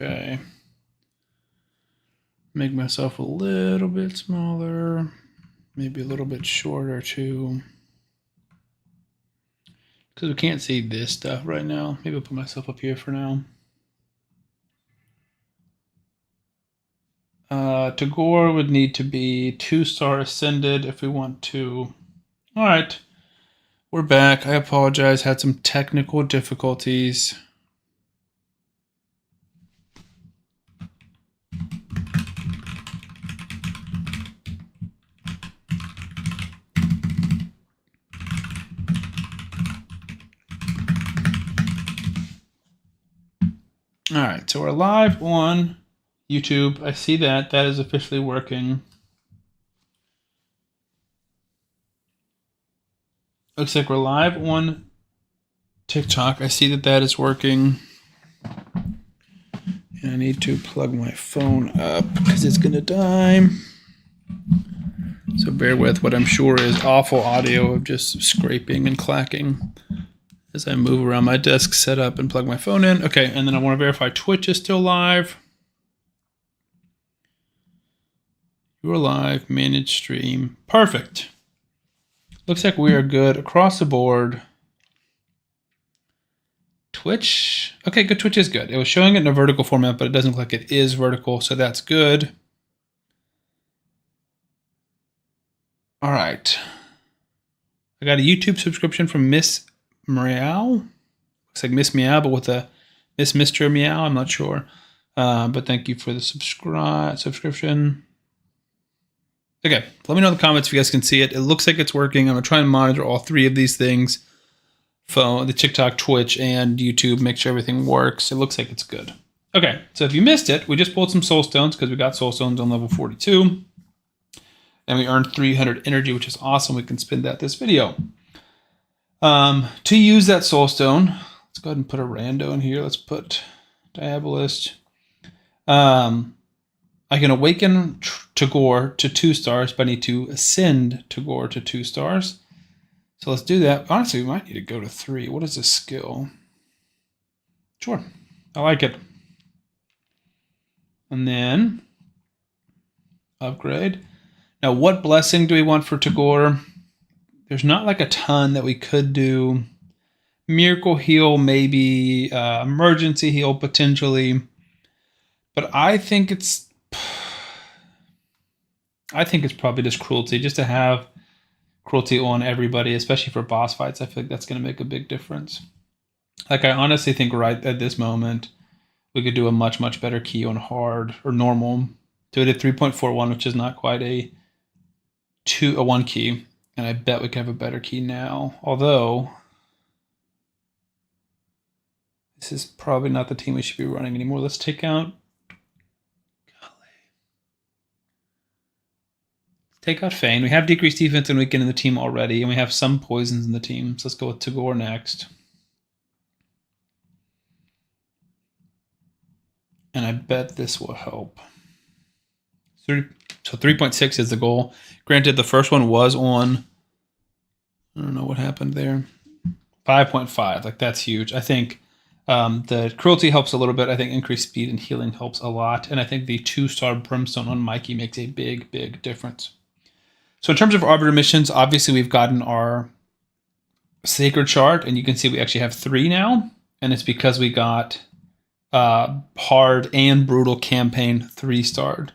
Okay. Make myself a little bit smaller, maybe a little bit shorter too. Because we can't see this stuff right now. Maybe I'll put myself up here for now. Tagore would need to be 2-star ascended if we want to. All right, we're back. I apologize, had some technical difficulties. All right, so we're live on YouTube. I see that. That is officially working. Looks like we're live on TikTok. I see that that is working. And I need to plug my phone up because it's going to die. So bear with what I'm sure is awful audio of just scraping and clacking as I move around my desk setup and plug my phone in. Okay, and then I want to verify Twitch is still live. You're live, manage stream. Perfect. Looks like we are good across the board. Twitch. Okay, good. Twitch is good. It was showing it in a vertical format, but it doesn't look like it is vertical, so that's good. All right. I got a YouTube subscription from Miss Meow. Looks like Miss Meow, but with a Mr. Meow. I'm not sure. But thank you for the subscription. Okay, let me know in the comments if you guys can see it. It looks like it's working. I'm going to try and monitor all three of these things. Phone, the TikTok, Twitch, and YouTube. Make sure everything works. It looks like it's good. Okay, so if you missed it, we just pulled some soul stones because we got soul stones on level 42. And we earned 300 energy, which is awesome. We can spend that this video. To use that soul stone, let's go ahead and put a rando in here. Let's put Diabolist. I can awaken Tagore to 2 stars, but I need to ascend Tagore to 2 stars. So let's do that. Honestly, we might need to go to 3. What is this skill? Sure, I like it. And then upgrade. Now, what blessing do we want for Tagore? There's not like a ton that we could do. Miracle heal, maybe. Emergency heal, potentially. But I think it's probably just cruelty, just to have cruelty on everybody, especially for boss fights. I feel like that's going to make a big difference. Like, I honestly think right at this moment, we could do a much, much better key on hard or normal. Do it at 3.41, which is not quite a 1 key. And I bet we can have a better key now. Although, this is probably not the team we should be running anymore. Let's take out... Take out Fane. We have decreased defense and weaken in the team already, and we have some poisons in the team. So let's go with Tagore next. And I bet this will help. So 3.6 is the goal. Granted, the first one was on... I don't know what happened there. 5.5. Like, that's huge. I think the cruelty helps a little bit. I think increased speed and healing helps a lot. And I think the 2-star brimstone on Mikey makes a big, big difference. So in terms of Arbiter missions, obviously we've gotten our Sacred Shard, and you can see we actually have 3 now. And it's because we got Hard and Brutal campaign 3-starred.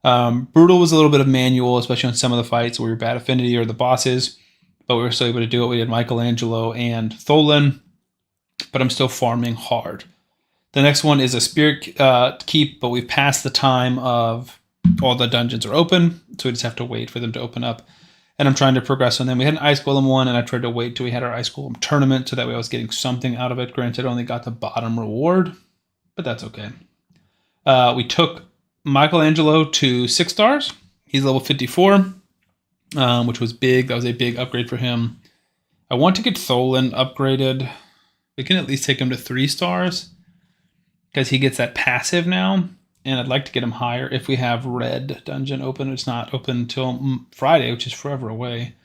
Brutal was a little bit of manual, especially on some of the fights where we were bad affinity or the bosses. But we were still able to do it. We did Michelangelo and Tholen, but I'm still farming hard. The next one is a Spirit Keep, but we've passed the time of all the dungeons are open, so we just have to wait for them to open up. And I'm trying to progress on them. We had an Ice Golem one, and I tried to wait till we had our Ice Golem tournament, so that way I was getting something out of it. Granted, I only got the bottom reward, but that's okay. We took Michelangelo to 6 stars. He's level 54. Which was big. That was a big upgrade for him. I want to get Tholen upgraded. We can at least take him to 3 stars because he gets that passive now. And I'd like to get him higher if we have Red Dungeon open. It's not open until Friday, which is forever away.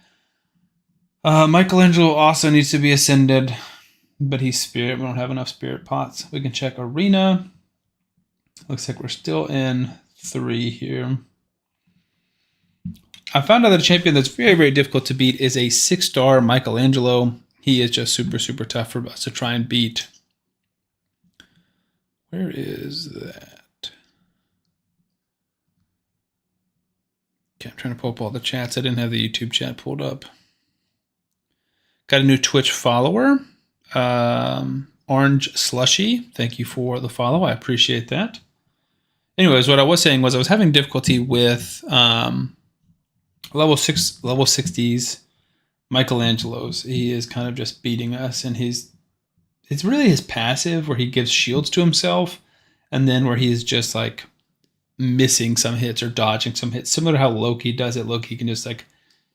Michelangelo also needs to be ascended, but he's spirit. We don't have enough spirit pots. We can check Arena. Looks like we're still in 3 here. I found out that a champion that's very, very difficult to beat is a 6-star Michelangelo. He is just super, super tough for us to try and beat. Where is that? Okay, I'm trying to pull up all the chats. I didn't have the YouTube chat pulled up. Got a new Twitch follower. Orange Slushy. Thank you for the follow. I appreciate that. Anyways, what I was saying was I was having difficulty with level 60s Michelangelos. He is kind of just beating us, and it's really his passive where he gives shields to himself, and then where he's just like missing some hits or dodging some hits, similar to how Loki does it. Loki can just like,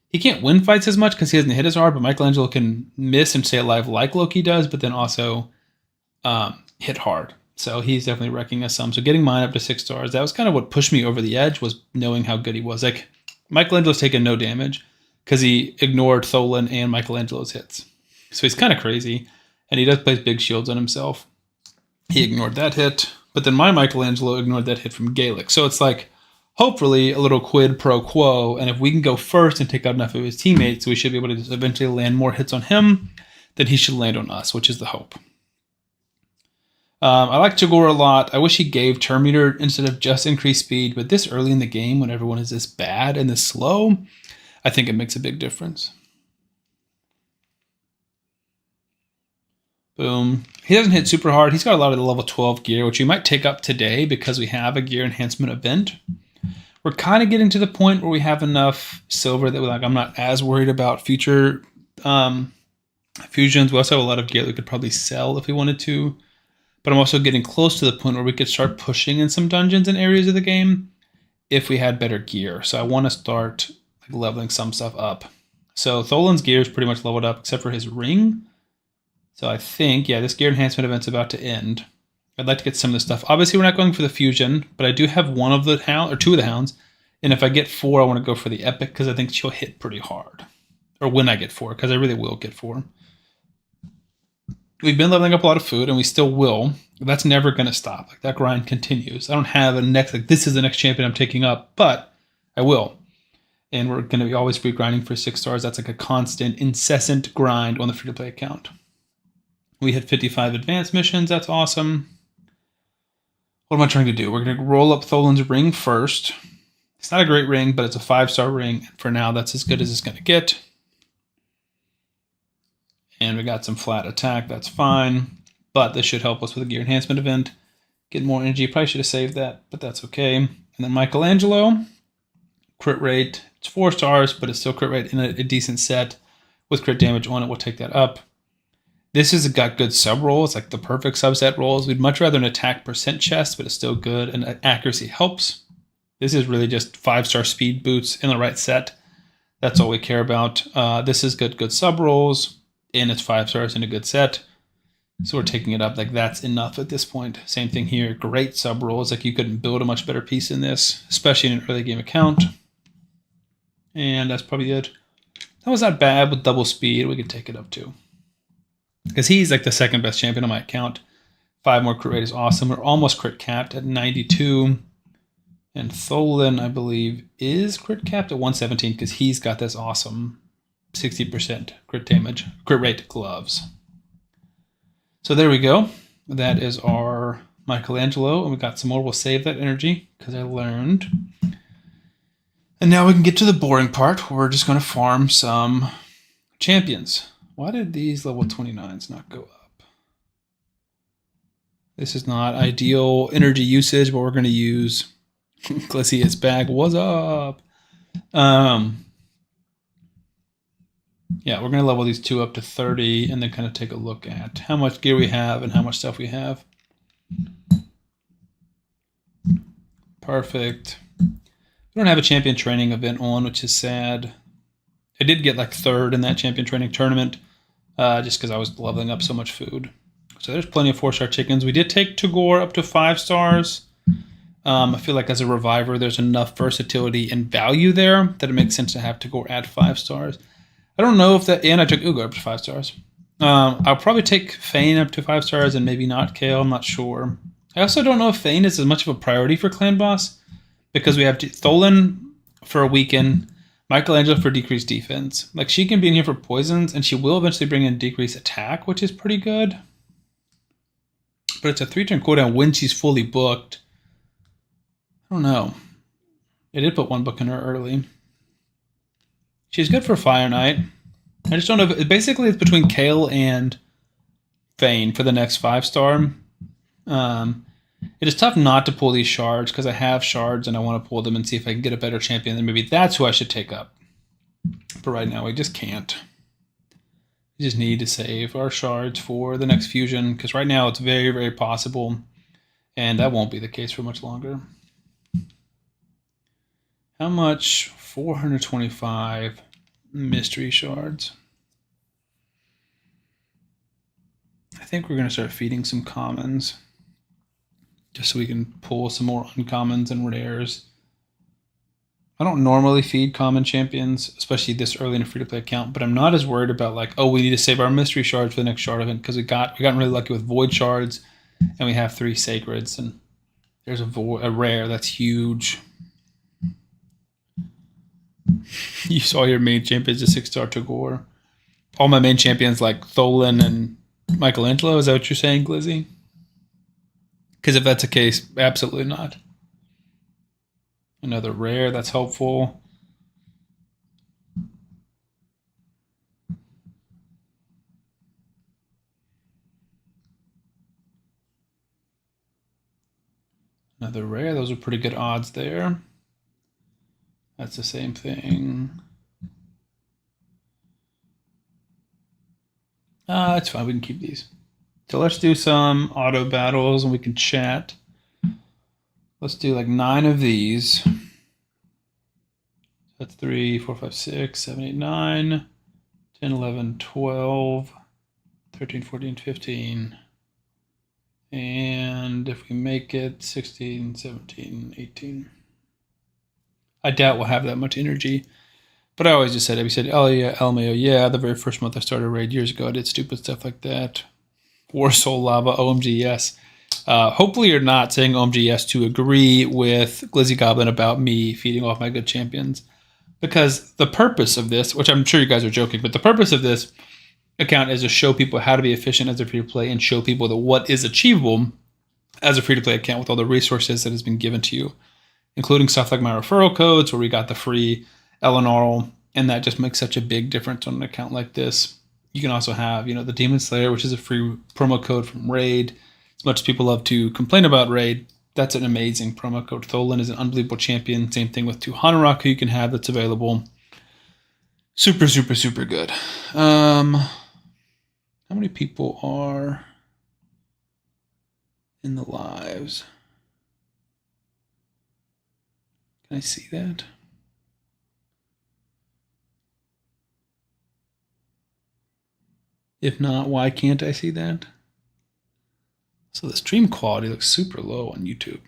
he can't win fights as much because he doesn't hit as hard, but Michelangelo can miss and stay alive like Loki does, but then also hit hard. So he's definitely wrecking us some. So getting mine up to 6 stars, that was kind of what pushed me over the edge, was knowing how good he was. Like, Michelangelo's taken no damage because he ignored Tholen and Michelangelo's hits. So he's kind of crazy, and he does place big shields on himself. He ignored that hit, but then my Michelangelo ignored that hit from Gaelic. So it's like, hopefully, a little quid pro quo, and if we can go first and take out enough of his teammates, we should be able to just eventually land more hits on him than he should land on us, which is the hope. I like Tagore a lot. I wish he gave Turn Meter instead of just increased speed, but this early in the game, when everyone is this bad and this slow, I think it makes a big difference. Boom. He doesn't hit super hard. He's got a lot of the level 12 gear, which we might take up today because we have a gear enhancement event. We're kind of getting to the point where we have enough silver that I'm not as worried about future fusions. We also have a lot of gear that we could probably sell if we wanted to. But I'm also getting close to the point where we could start pushing in some dungeons and areas of the game if we had better gear. So I want to start leveling some stuff up. So Tholen's gear is pretty much leveled up except for his ring. So I think, yeah, this gear enhancement event's about to end. I'd like to get some of this stuff. Obviously, we're not going for the fusion, but I do have one of the hound or 2 of the hounds. And if I get 4, I want to go for the epic because I think she'll hit pretty hard. Or when I get 4, because I really will get 4. We've been leveling up a lot of food, and we still will. That's never going to stop. Like, that grind continues. I don't have a next, like, this is the next champion I'm taking up, but I will. And we're going to be always free grinding for 6 stars. That's like a constant, incessant grind on the free-to-play account. We hit 55 advanced missions. That's awesome. What am I trying to do? We're going to roll up Tholen's ring first. It's not a great ring, but it's a 5-star ring. For now, that's as good as it's going to get. And we got some flat attack. That's fine. But this should help us with a gear enhancement event. Get more energy. Probably should have saved that, but that's okay. And then Michelangelo. Crit rate. It's 4 stars, but it's still crit rate in a decent set. With crit damage on it, we'll take that up. This has got good sub rolls, like the perfect subset rolls. We'd much rather an attack percent chest, but it's still good, and accuracy helps. This is really just 5-star speed boots in the right set. That's all we care about. This is good sub rolls, and it's 5 stars in a good set. So we're taking it up. Like, that's enough at this point. Same thing here. Great sub rolls. Like, you couldn't build a much better piece in this, especially in an early game account. And that's probably it. That was not bad with double speed. We could take it up too. Because he's like the second best champion on my account. 5 more crit rate is awesome. We're almost crit capped at 92. And Tholen, I believe, is crit capped at 117 because he's got this awesome 60% crit damage, crit rate gloves. So there we go. That is our Michelangelo. And we got some more. We'll save that energy because I learned. And now we can get to the boring part where we're just going to farm some champions. Why did these level 29s not go up? This is not ideal energy usage, but we're going to use Glicius bag. What's up? Yeah, we're going to level these 2 up to 30 and then kind of take a look at how much gear we have and how much stuff we have. Perfect. We don't have a champion training event on, which is sad. I did get like 3rd in that champion training tournament just because I was leveling up so much food. So there's plenty of 4-star chickens. We did take Tagore up to 5 stars. I feel like as a reviver, there's enough versatility and value there that it makes sense to have Tagore at 5 stars. I don't know if that, and I took Ugo up to 5 stars. I'll probably take Fane up to 5 stars and maybe not Kale. I'm not sure. I also don't know if Thane is as much of a priority for Clan Boss because we have Tholen for a weaken, Michelangelo for decreased defense. Like, she can be in here for poisons, and she will eventually bring in decreased attack, which is pretty good. But it's a 3-turn cooldown when she's fully booked. I don't know. They did put one book in her early. She's good for Fire Knight. I just don't know. Basically, it's between Kale and Thane for the next 5-star. It is tough not to pull these shards because I have shards and I want to pull them and see if I can get a better champion. Then maybe that's who I should take up. But right now, we just can't. We just need to save our shards for the next fusion because right now it's very, very possible. And that won't be the case for much longer. How much? 425 mystery shards. I think we're going to start feeding some commons just so we can pull some more uncommons and rares. I don't normally feed common champions, especially this early in a free-to-play account, but I'm not as worried about like, oh, we need to save our mystery shards for the next shard event because we got really lucky with void shards and we have 3 sacreds and there's a rare that's huge. You saw your main champions a 6-star Tagore. All my main champions like Tholen and Michelangelo. Is that what you're saying, Glizzy? Because if that's the case, absolutely not. Another rare, that's helpful. Another rare, those are pretty good odds there. That's the same thing. It's fine, we can keep these. So let's do some auto battles and we can chat. Let's do like 9 of these. That's 3, 4, 5, 6, 7, 8, 9, 10, 11, 12, 13, 14, 15. And if we make it 16, 17, 18. I doubt we'll have that much energy. But I always just said it. We said, oh yeah, LMAO, yeah. The very first month I started Raid years ago, I did stupid stuff like that. War Soul Lava, OMG, yes. Hopefully you're not saying OMG, yes to agree with Glizzy Goblin about me feeding off my good champions. Because the purpose of this, which I'm sure you guys are joking, but the purpose of this account is to show people how to be efficient as a free-to-play and show people that what is achievable as a free-to-play account with all the resources that has been given to you, including stuff like my referral codes where we got the free Eleanor, and that just makes such a big difference on an account like this. You can also have, the Demon Slayer, which is a free promo code from Raid. As much as people love to complain about Raid, that's an amazing promo code. Tholen is an unbelievable champion. Same thing with 2 Hanaraku you can have that's available. Super, super, super good. How many people are in the lives? Can I see that? If not, why can't I see that? So the stream quality looks super low on YouTube.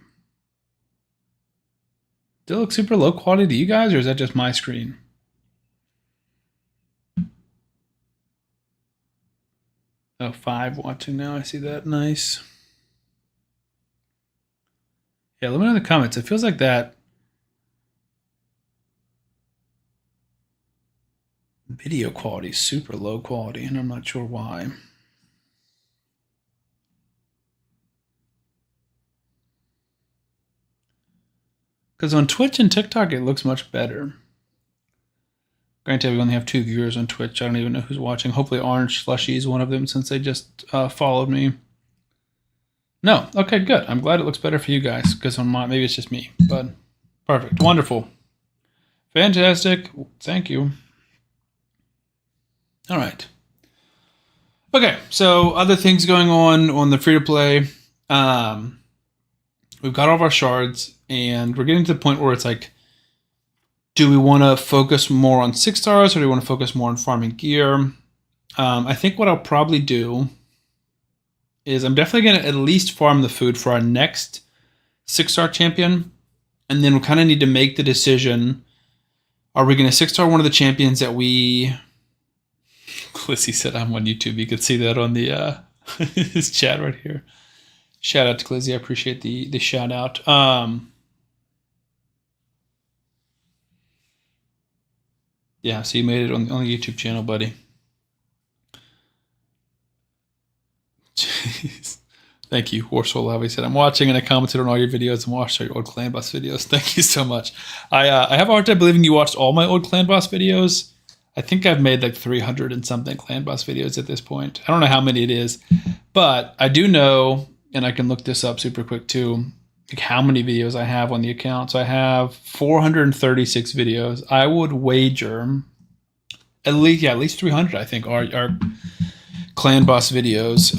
Does it look super low quality to you guys, or is that just my screen? Oh, 5 watching now. I see that. Nice. Yeah, let me know in the comments. It feels like that video quality is super low quality, and I'm not sure why. Because on Twitch and TikTok, it looks much better. Granted, we only have 2 viewers on Twitch. I don't even know who's watching. Hopefully Orange Slushy is one of them since they just followed me. No. Okay, good. I'm glad it looks better for you guys because on mine, maybe it's just me. But perfect. Wonderful. Fantastic. Thank you. All right. Okay, so other things going on the free-to-play. We've got all of our shards, and we're getting to the point where it's like, do we want to focus more on 6 stars or do we want to focus more on farming gear? I think what I'll probably do is I'm definitely going to at least farm the food for our next 6-star champion. And then we kind of need to make the decision. Are we going to 6-star one of the champions that we... Clissy said I'm on YouTube. You could see that on the his chat right here. Shout out to Glizzy. I appreciate the shout out. Yeah, so you made it on the YouTube channel, buddy. Jeez. Thank you. Warsaw Lobby said, I'm watching and I commented on all your videos and watched all your old Clan Boss videos. Thank you so much. I have a hard time believing you watched all my old Clan Boss videos. I think I've made like 300 and something Clan Boss videos at this point. I don't know how many it is, but I do know, and I can look this up super quick too, like how many videos I have on the account. So I have 436 videos. I would wager at least 300, I think, are Clan Boss videos.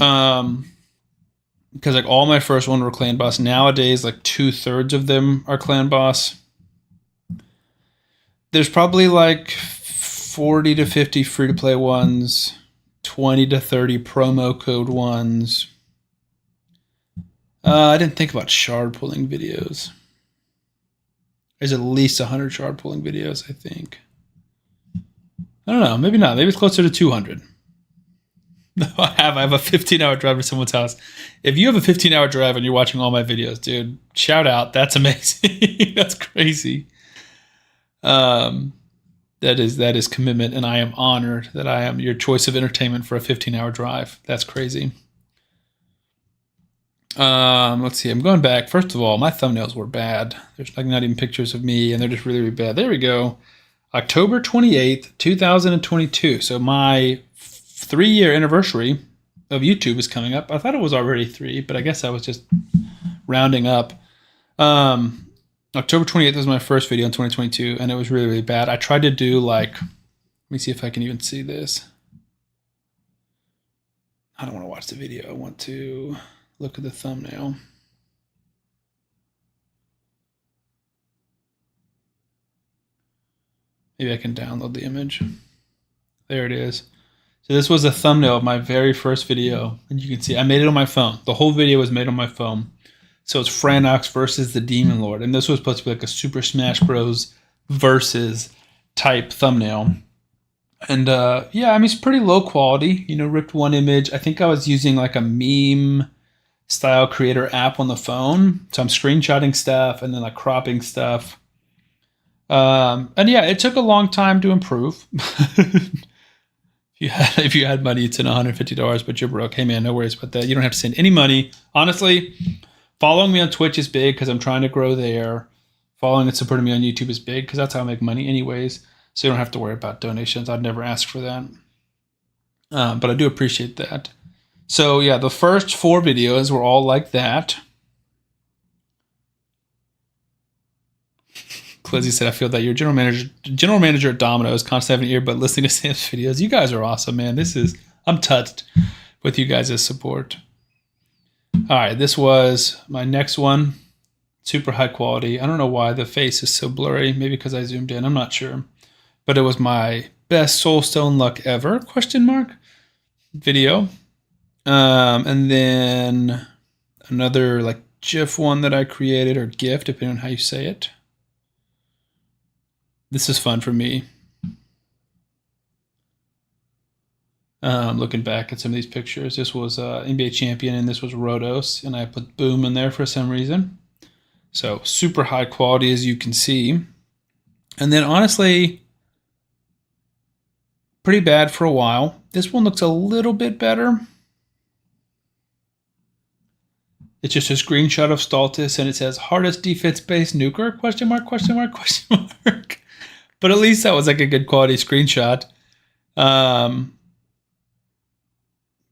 Because like all my first one were Clan Boss. Nowadays, like 2/3 of them are Clan Boss. There's probably like 40 to 50 free-to-play ones, 20 to 30 promo code ones. I didn't think about shard pulling videos. There's at least 100 shard pulling videos, I think. I don't know. Maybe not. Maybe it's closer to 200. I have a 15-hour drive to someone's house. If you have a 15-hour drive and you're watching all my videos, dude, shout out. That's amazing. That's crazy. That is commitment, and I am honored that I am your choice of entertainment for a 15-hour drive. That's crazy. Let's see. I'm going back. First of all, my thumbnails were bad. There's like not even pictures of me, and they're just really, really bad. There we go. October 28th, 2022. So my 3-year anniversary of YouTube is coming up. I thought it was already 3, but I guess I was just rounding up. October 28th was my first video in 2022, and it was really, really bad. I tried to do like, let me see if I can even see this. I don't want to watch the video. I want to look at the thumbnail. Maybe I can download the image. There it is. So this was a thumbnail of my very first video, and you can see I made it on my phone. The whole video was made on my phone. So it's Franox versus the Demon Lord, and this was supposed to be like a Super Smash Bros. Versus type thumbnail. And yeah, I mean, it's pretty low quality, you know, ripped one image. I think I was using like a meme style creator app on the phone. So I'm screenshotting stuff and then like cropping stuff. And yeah, it took a long time to improve. If you had money, it's in $150, but you're broke. Hey man, no worries about that. You don't have to send any money. Honestly, following me on Twitch is big because I'm trying to grow there. Following and supporting me on YouTube is big because that's how I make money anyways. So you don't have to worry about donations. I'd never ask for that. But I do appreciate that. So yeah, the first 4 videos were all like that. Clizzy said, I feel that you're general manager at Domino's, constantly having an ear, but listening to Sam's videos. You guys are awesome, man. I'm touched with you guys' support. All right, this was my next one. Super high quality. I don't know why the face is so blurry. Maybe because I zoomed in. I'm not sure. But it was my best Soulstone luck ever, ? Video. And then another like GIF one that I created, or GIF, depending on how you say it. This is fun for me. Looking back at some of these pictures, this was NBA champion and this was Rodos, and I put Boom in there for some reason. So super high quality, as you can see. And then honestly, pretty bad for a while. This one looks a little bit better. It's just a screenshot of Stultus, and it says hardest defense-based nuker, ? But at least that was like a good quality screenshot.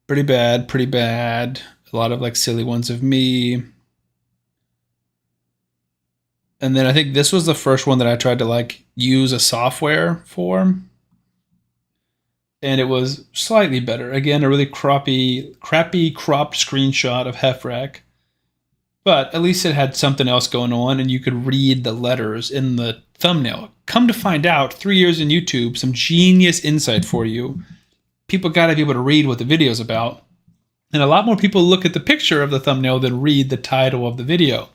Pretty bad. A lot of like silly ones of me. And then I think this was the first one that I tried to like use a software for. And it was slightly better. Again, a really crappy cropped screenshot of Hefrak. But at least it had something else going on, and you could read the letters in the thumbnail. Come to find out, 3 years in YouTube, some genius insight for you. People got to be able to read what the video is about. And a lot more people look at the picture of the thumbnail than read the title of the video.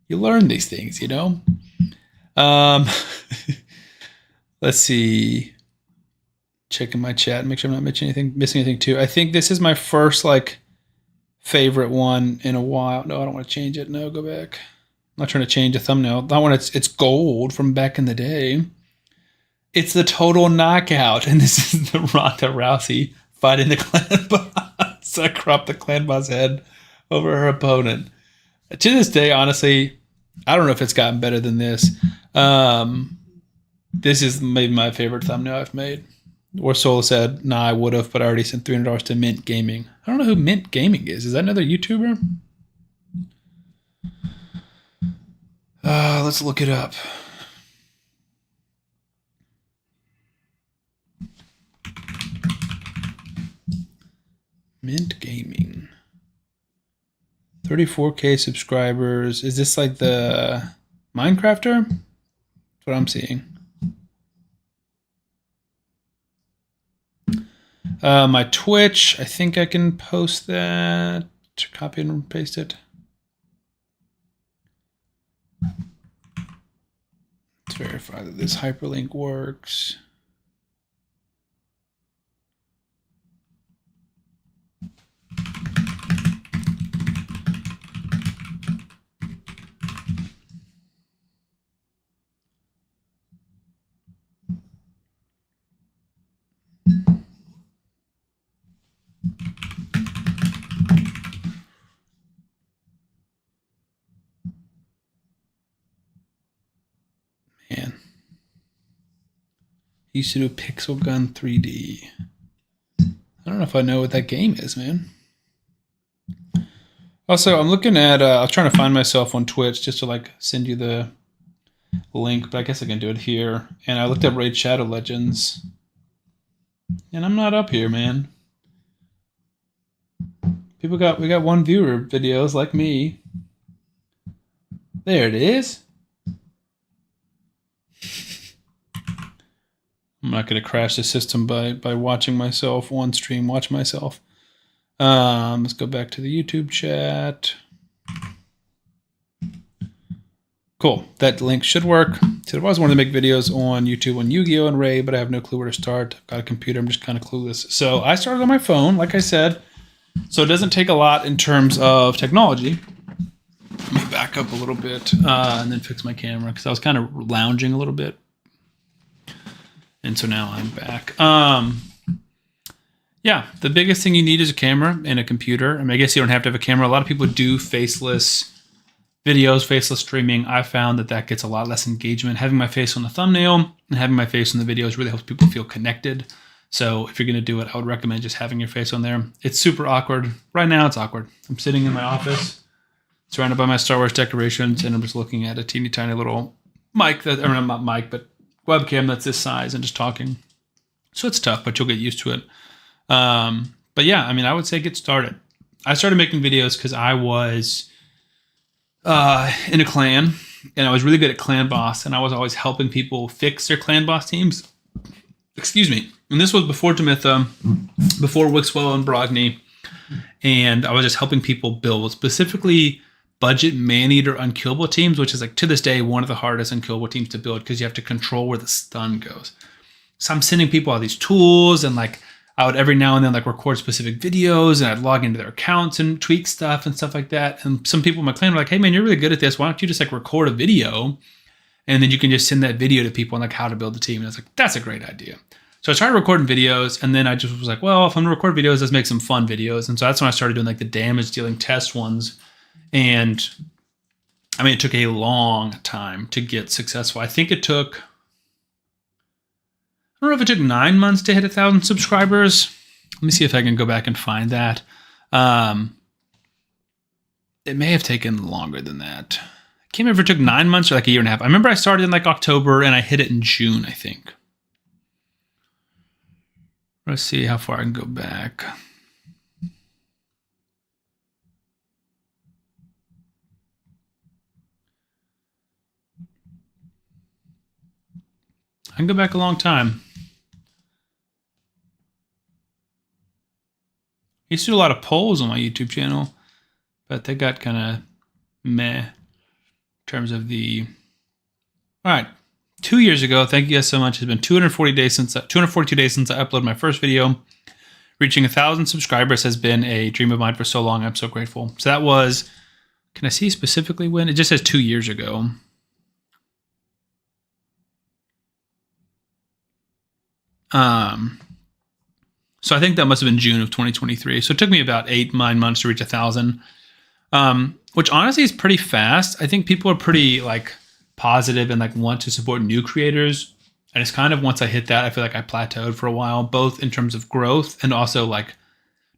You learn these things, you know? Let's see. Checking my chat, make sure I'm not missing anything too. I think this is my first like favorite one in a while. No, I don't want to change it. No, go back. I'm not trying to change a thumbnail. That one, it's gold from back in the day. It's the Total Knockout, and this is the Ronda Rousey fighting the clan boss. I cropped the clan boss head over her opponent. To this day, honestly, I don't know if it's gotten better than this. This is maybe my favorite thumbnail I've made. Or Soul said, nah, I would have, but I already sent $300 to Mint Gaming. I don't know who Mint Gaming is. Is that another YouTuber? Let's look it up. Mint Gaming. 34K subscribers. Is this like the Minecrafter? That's what I'm seeing. My Twitch, I think I can post that. Copy and paste it. Let's verify that this hyperlink works. Man. He used to do Pixel Gun 3D. I don't know if I know what that game is, man. Also, I'm looking at, I was trying to find myself on Twitch just to like send you the link, but I guess I can do it here. And I looked up Raid Shadow Legends. And I'm not up here, man. We got one viewer videos like me. There it is. I'm not going to crash the system by watching myself on stream. Watch myself. Let's go back to the YouTube chat. Cool. That link should work. So I always wanted to make videos on YouTube on Yu-Gi-Oh! And Raid, but I have no clue where to start. I've got a computer. I'm just kind of clueless. So I started on my phone, like I said. So it doesn't take a lot in terms of technology. Let me back up a little bit and then fix my camera because I was kind of lounging a little bit. And so now I'm back. Yeah, the biggest thing you need is a camera and a computer. I mean, I guess you don't have to have a camera. A lot of people do faceless videos, faceless streaming. I found that gets a lot less engagement. Having my face on the thumbnail and having my face on the videos really helps people feel connected. So if you're going to do it, I would recommend just having your face on there. It's super awkward. Right now, it's awkward. I'm sitting in my office, surrounded by my Star Wars decorations, and I'm just looking at a teeny tiny little mic, or not mic, but webcam that's this size and just talking. So it's tough, but you'll get used to it. But yeah, I mean, I would say get started. I started making videos because I was in a clan, and I was really good at Clan Boss, and I was always helping people fix their Clan Boss teams. Excuse me. And this was before Demitha, before Wixwell and Brogni, and I was just helping people build specifically budget man-eater unkillable teams, which is like to this day one of the hardest unkillable teams to build because you have to control where the stun goes. So I'm sending people all these tools, and like I would every now and then like record specific videos, and I'd log into their accounts and tweak stuff and stuff like that. And some people in my clan were like, "Hey man, you're really good at this. Why don't you just like record a video, and then you can just send that video to people on like how to build the team?" And I was like, "That's a great idea." So I started recording videos, and then I just was like, well, if I'm gonna record videos, let's make some fun videos. And so that's when I started doing like the damage dealing test ones. And I mean, it took a long time to get successful. I think it took, I don't know if it took 9 months to hit 1,000 subscribers. Let me see if I can go back and find that. It may have taken longer than that. I can't remember if it took 9 months or like a year and a half. I remember I started in like October and I hit it in June, I think. Let's see how far I can go back. I can go back a long time. I used to do a lot of polls on my YouTube channel, but they got kind of meh in terms of the... All right. 2 years ago, thank you guys so much. It's been 242 days since I uploaded my first video. Reaching 1,000 subscribers has been a dream of mine for so long. I'm so grateful. So that was, can I see specifically when? It just says 2 years ago. So I think that must have been June of 2023. So it took me about 8-9 months to reach 1,000, which honestly is pretty fast. I think people are pretty like positive and like want to support new creators. And it's kind of once I hit that, I feel like I plateaued for a while, both in terms of growth and also like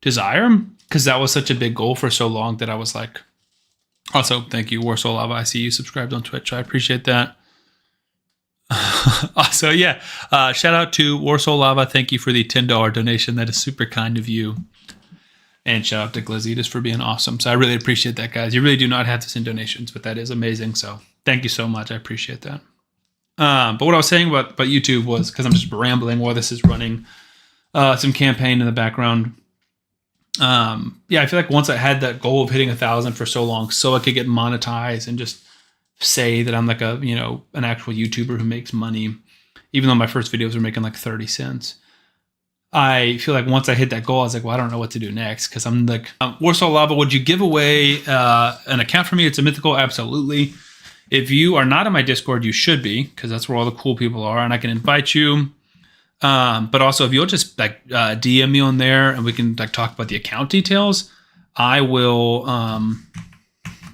desire, because that was such a big goal for so long that I was like, also, thank you, Warsaw Lava. I see you subscribed on Twitch. I appreciate that. Also, yeah, shout out to Warsaw Lava. Thank you for the $10 donation. That is super kind of you. And shout out to Glazitas for being awesome. So I really appreciate that, guys. You really do not have to send donations, but that is amazing. So thank you so much. I appreciate that. But what I was saying about YouTube was, because I'm just rambling while this is running, some campaign in the background. Yeah, I feel like once I had that goal of hitting 1,000 for so long, so I could get monetized and just say that I'm like a, an actual YouTuber who makes money, even though my first videos were making like 30 cents. I feel like once I hit that goal, I was like, well, I don't know what to do next, because I'm like, Warsaw Lava, would you give away an account for me? It's a mythical, absolutely. If you are not in my Discord, you should be, because that's where all the cool people are, and I can invite you. But also, if you'll just like DM me on there, and we can like talk about the account details, I will.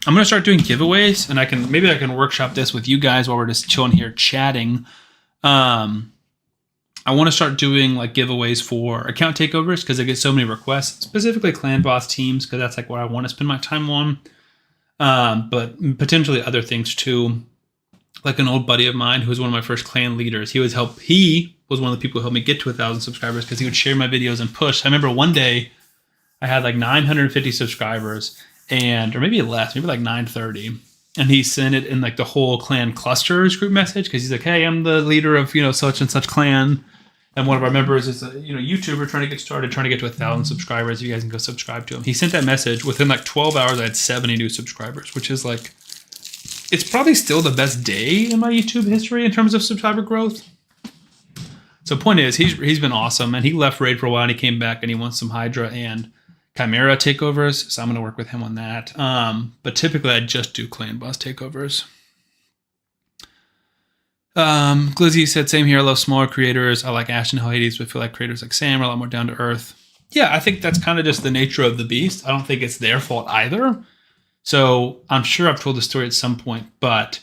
I'm gonna start doing giveaways, and I can workshop this with you guys while we're just chilling here chatting. I want to start doing like giveaways for account takeovers, because I get so many requests, specifically clan boss teams, because that's like what I want to spend my time on. But potentially other things too. Like an old buddy of mine who was one of my first clan leaders. He was one of the people who helped me get to 1,000 subscribers, because he would share my videos and push. I remember one day I had like 950 subscribers, or maybe less, maybe like 930. And he sent it in like the whole clan clusters group message, because he's like, hey, I'm the leader of, such and such clan. And one of our members is a YouTuber trying to get started, trying to get to 1,000 subscribers. You guys can go subscribe to him. He sent that message. Within like 12 hours, I had 70 new subscribers, which is like, it's probably still the best day in my YouTube history in terms of subscriber growth. So point is, he's been awesome, and he left Raid for a while, and he came back, and he wants some Hydra and Chimera takeovers. So I'm going to work with him on that. But typically, I just do clan boss takeovers. Glizzy said, same here. I love smaller creators. I like Ashton and Hades, but I feel like creators like Sam are a lot more down to earth. Yeah, I think that's kind of just the nature of the beast. I don't think it's their fault either. So I'm sure I've told the story at some point, but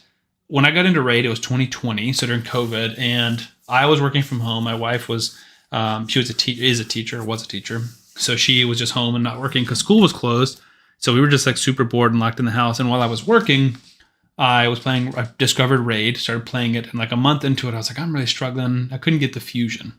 when I got into Raid, it was 2020, so during COVID, and I was working from home. My wife was, was a teacher. So she was just home and not working because school was closed. So we were just like super bored and locked in the house. And while I was working, I discovered Raid, started playing it, and like a month into it, I was like, I'm really struggling. I couldn't get the fusion.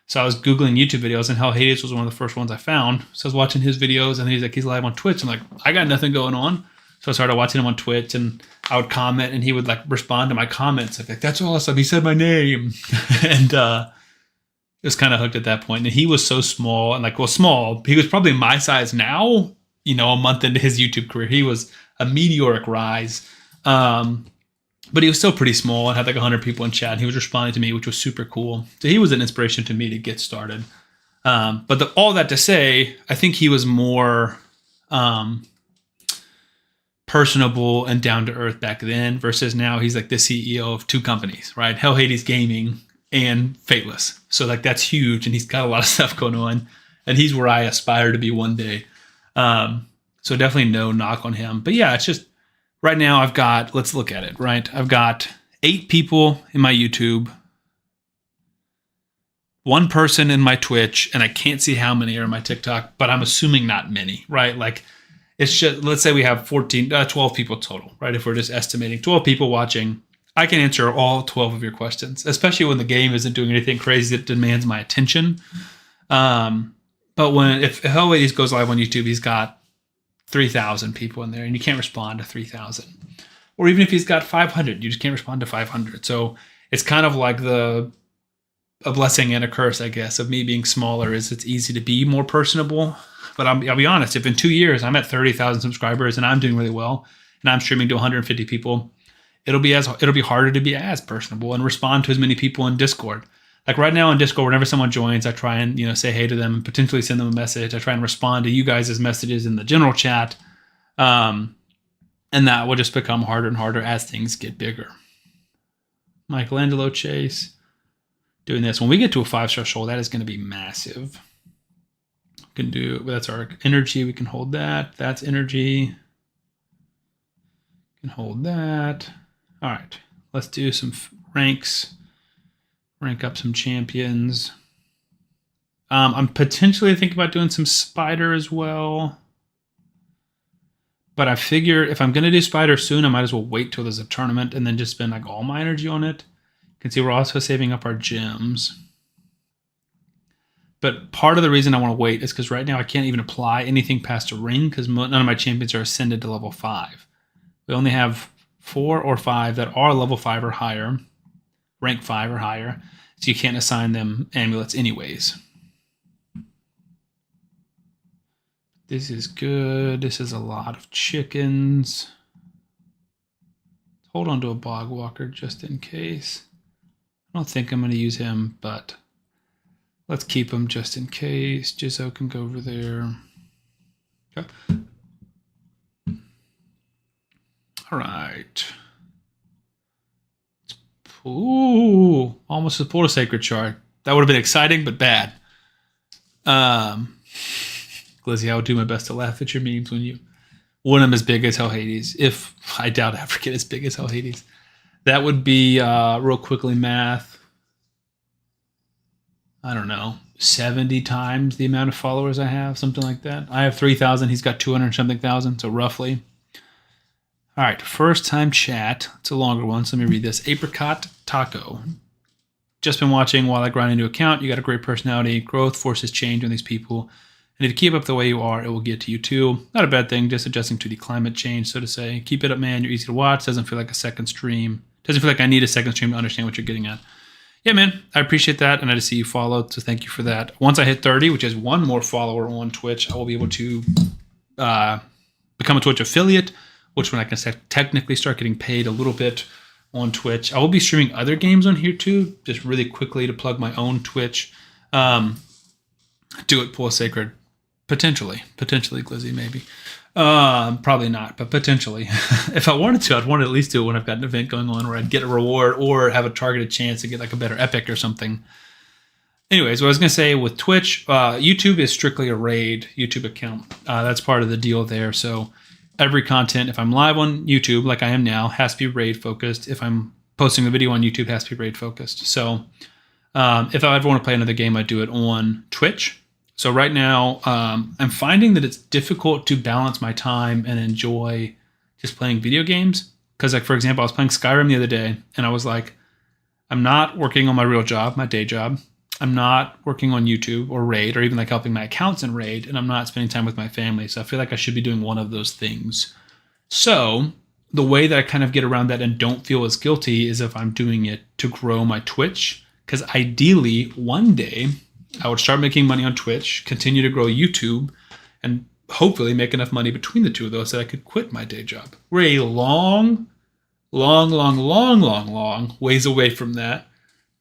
So I was Googling YouTube videos, and Hell Hades was one of the first ones I found. So I was watching his videos, and he's like, he's live on Twitch. I'm like, I got nothing going on. So I started watching him on Twitch, and I would comment, and he would like respond to my comments. Like, that's awesome. He said my name. And it was kind of hooked at that point. And he was so small, and small. He was probably my size now, a month into his YouTube career. He was a meteoric rise. But he was still pretty small and had like 100 people in chat. And he was responding to me, which was super cool. So he was an inspiration to me to get started. But all that to say, I think he was more personable and down to earth back then versus now he's like the CEO of 2 companies, right? Hell Hades Gaming and Fateless. So like that's huge, and he's got a lot of stuff going on, and he's where I aspire to be one day. So definitely no knock on him. But yeah, it's just right now let's look at it, right? I've got 8 people in my YouTube, 1 person in my Twitch, and I can't see how many are in my TikTok, but I'm assuming not many, right? Like it's just, let's say we have 12 people total, right? If we're just estimating 12 people watching, I can answer all 12 of your questions, especially when the game isn't doing anything crazy that demands my attention. But if Hell Hades goes live on YouTube, he's got 3,000 people in there, and you can't respond to 3,000. Or even if he's got 500, you just can't respond to 500. So it's kind of like a blessing and a curse, I guess, of me being smaller. Is it's easy to be more personable. But I'll be honest, if in 2 years I'm at 30,000 subscribers and I'm doing really well, and I'm streaming to 150 people, it'll be harder to be as personable and respond to as many people in Discord. Like right now on Discord, whenever someone joins, I try and say hey to them and potentially send them a message. I try and respond to you guys' messages in the general chat, and that will just become harder and harder as things get bigger. Michelangelo Chase doing this. When we get to a 5-star soul, that is going to be massive. We can do, that's our energy. We can hold that. That's energy. We can hold that. All right, let's do some ranks. Rank up some champions. I'm potentially thinking about doing some spider as well. But I figure if I'm going to do spider soon, I might as well wait till there's a tournament and then just spend like all my energy on it. You can see we're also saving up our gems. But part of the reason I want to wait is because right now I can't even apply anything past a ring because none of my champions are ascended to level 5. We only have 4 or 5 that are level 5 or higher. Rank 5 or higher, so you can't assign them amulets anyways. This is good. This is a lot of chickens. Hold on to a bog walker just in case. I don't think I'm going to use him, but let's keep him just in case. Jizzo can go over there. Okay. All right. Ooh, almost a Portal Sacred Shard. That would have been exciting, but bad. Glizzy, I would do my best to laugh at your memes when you win them as big as Hell Hades. If I doubt I ever get as big as Hell Hades. That would be, real quickly math, I don't know, 70 times the amount of followers I have, something like that. I have 3,000. He's got 200 something thousand, so roughly. All right, first time chat. It's a longer one, so let me read this. Apricot Taco. Just been watching while I grind a new account. You got a great personality. Growth forces change on these people. And if you keep up the way you are, it will get to you too. Not a bad thing, just adjusting to the climate change, so to say. Keep it up, man. You're easy to watch. Doesn't feel like a second stream. Doesn't feel like I need a second stream to understand what you're getting at. Yeah, man, I appreciate that, and I just see you followed, so thank you for that. Once I hit 30, which is one more follower on Twitch, I will be able to become a Twitch affiliate, which when I can technically start getting paid a little bit on Twitch. I will be streaming other games on here too, just really quickly to plug my own Twitch. Do it, Pool Sacred. Potentially, Glizzy, maybe. Probably not, but potentially. If I wanted to, I'd want to at least do it when I've got an event going on where I'd get a reward or have a targeted chance to get like a better epic or something. Anyways, what I was going to say with Twitch, YouTube is strictly a raid YouTube account. That's part of the deal there. So every content, if I'm live on YouTube, like I am now, has to be raid focused. If I'm posting a video on YouTube, it has to be raid focused. So if I ever want to play another game, I do it on Twitch. So right now, I'm finding that it's difficult to balance my time and enjoy just playing video games. Because, like, for example, I was playing Skyrim the other day, and I was like, I'm not working on my real job, my day job. I'm not working on YouTube or Raid or even like helping my accounts in Raid, and I'm not spending time with my family. So I feel like I should be doing one of those things. So the way that I kind of get around that and don't feel as guilty is if I'm doing it to grow my Twitch. Because ideally, one day, I would start making money on Twitch, continue to grow YouTube, and hopefully make enough money between the two of those that I could quit my day job. We're a long ways away from that.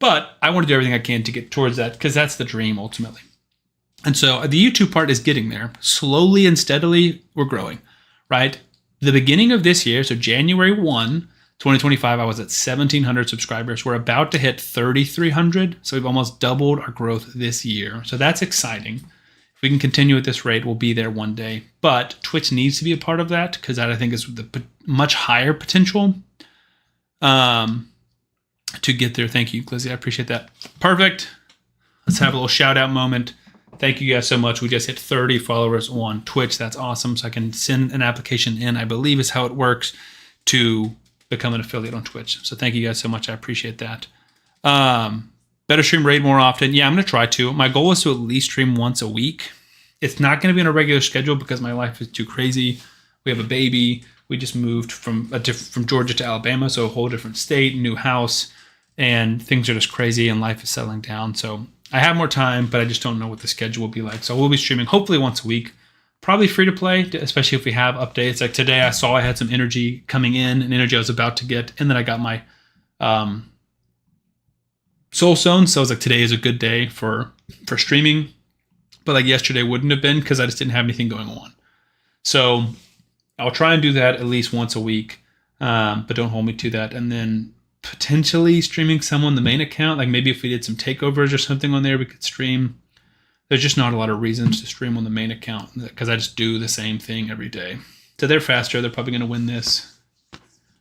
But I want to do everything I can to get towards that because that's the dream ultimately. And so the YouTube part is getting there. Slowly and steadily, we're growing, right? The beginning of this year, so January 1, 2025, I was at 1,700 subscribers. We're about to hit 3,300. So we've almost doubled our growth this year. So that's exciting. If we can continue at this rate, we'll be there one day. But Twitch needs to be a part of that because that I think is the much higher potential to get there. Thank you, Glizzy. I appreciate that. Perfect. Let's have a little shout out moment. Thank you guys so much. We just hit 30 followers on Twitch. That's awesome. So I can send an application in, I believe is how it works, to become an affiliate on Twitch. So thank you guys so much. I appreciate that. Better stream Raid more often. Yeah, I'm going to try to. My goal is to at least stream once a week. It's not going to be on a regular schedule because my life is too crazy. We have a baby. We just moved from Georgia to Alabama, so a whole different state, new house, and things are just crazy and life is settling down. So I have more time, but I just don't know what the schedule will be like. So we'll be streaming hopefully once a week. Probably free to play, especially if we have updates. Like today, I saw I had some energy coming in, and energy I was about to get, and then I got my Soul Stone, so I was like, today is a good day for streaming, but like yesterday wouldn't have been because I just didn't have anything going on. So I'll try and do that at least once a week, but don't hold me to that. And then potentially streaming some on the main account, like maybe if we did some takeovers or something on there, we could stream. There's just not a lot of reasons to stream on the main account because I just do the same thing every day. So they're faster. They're probably going to win this.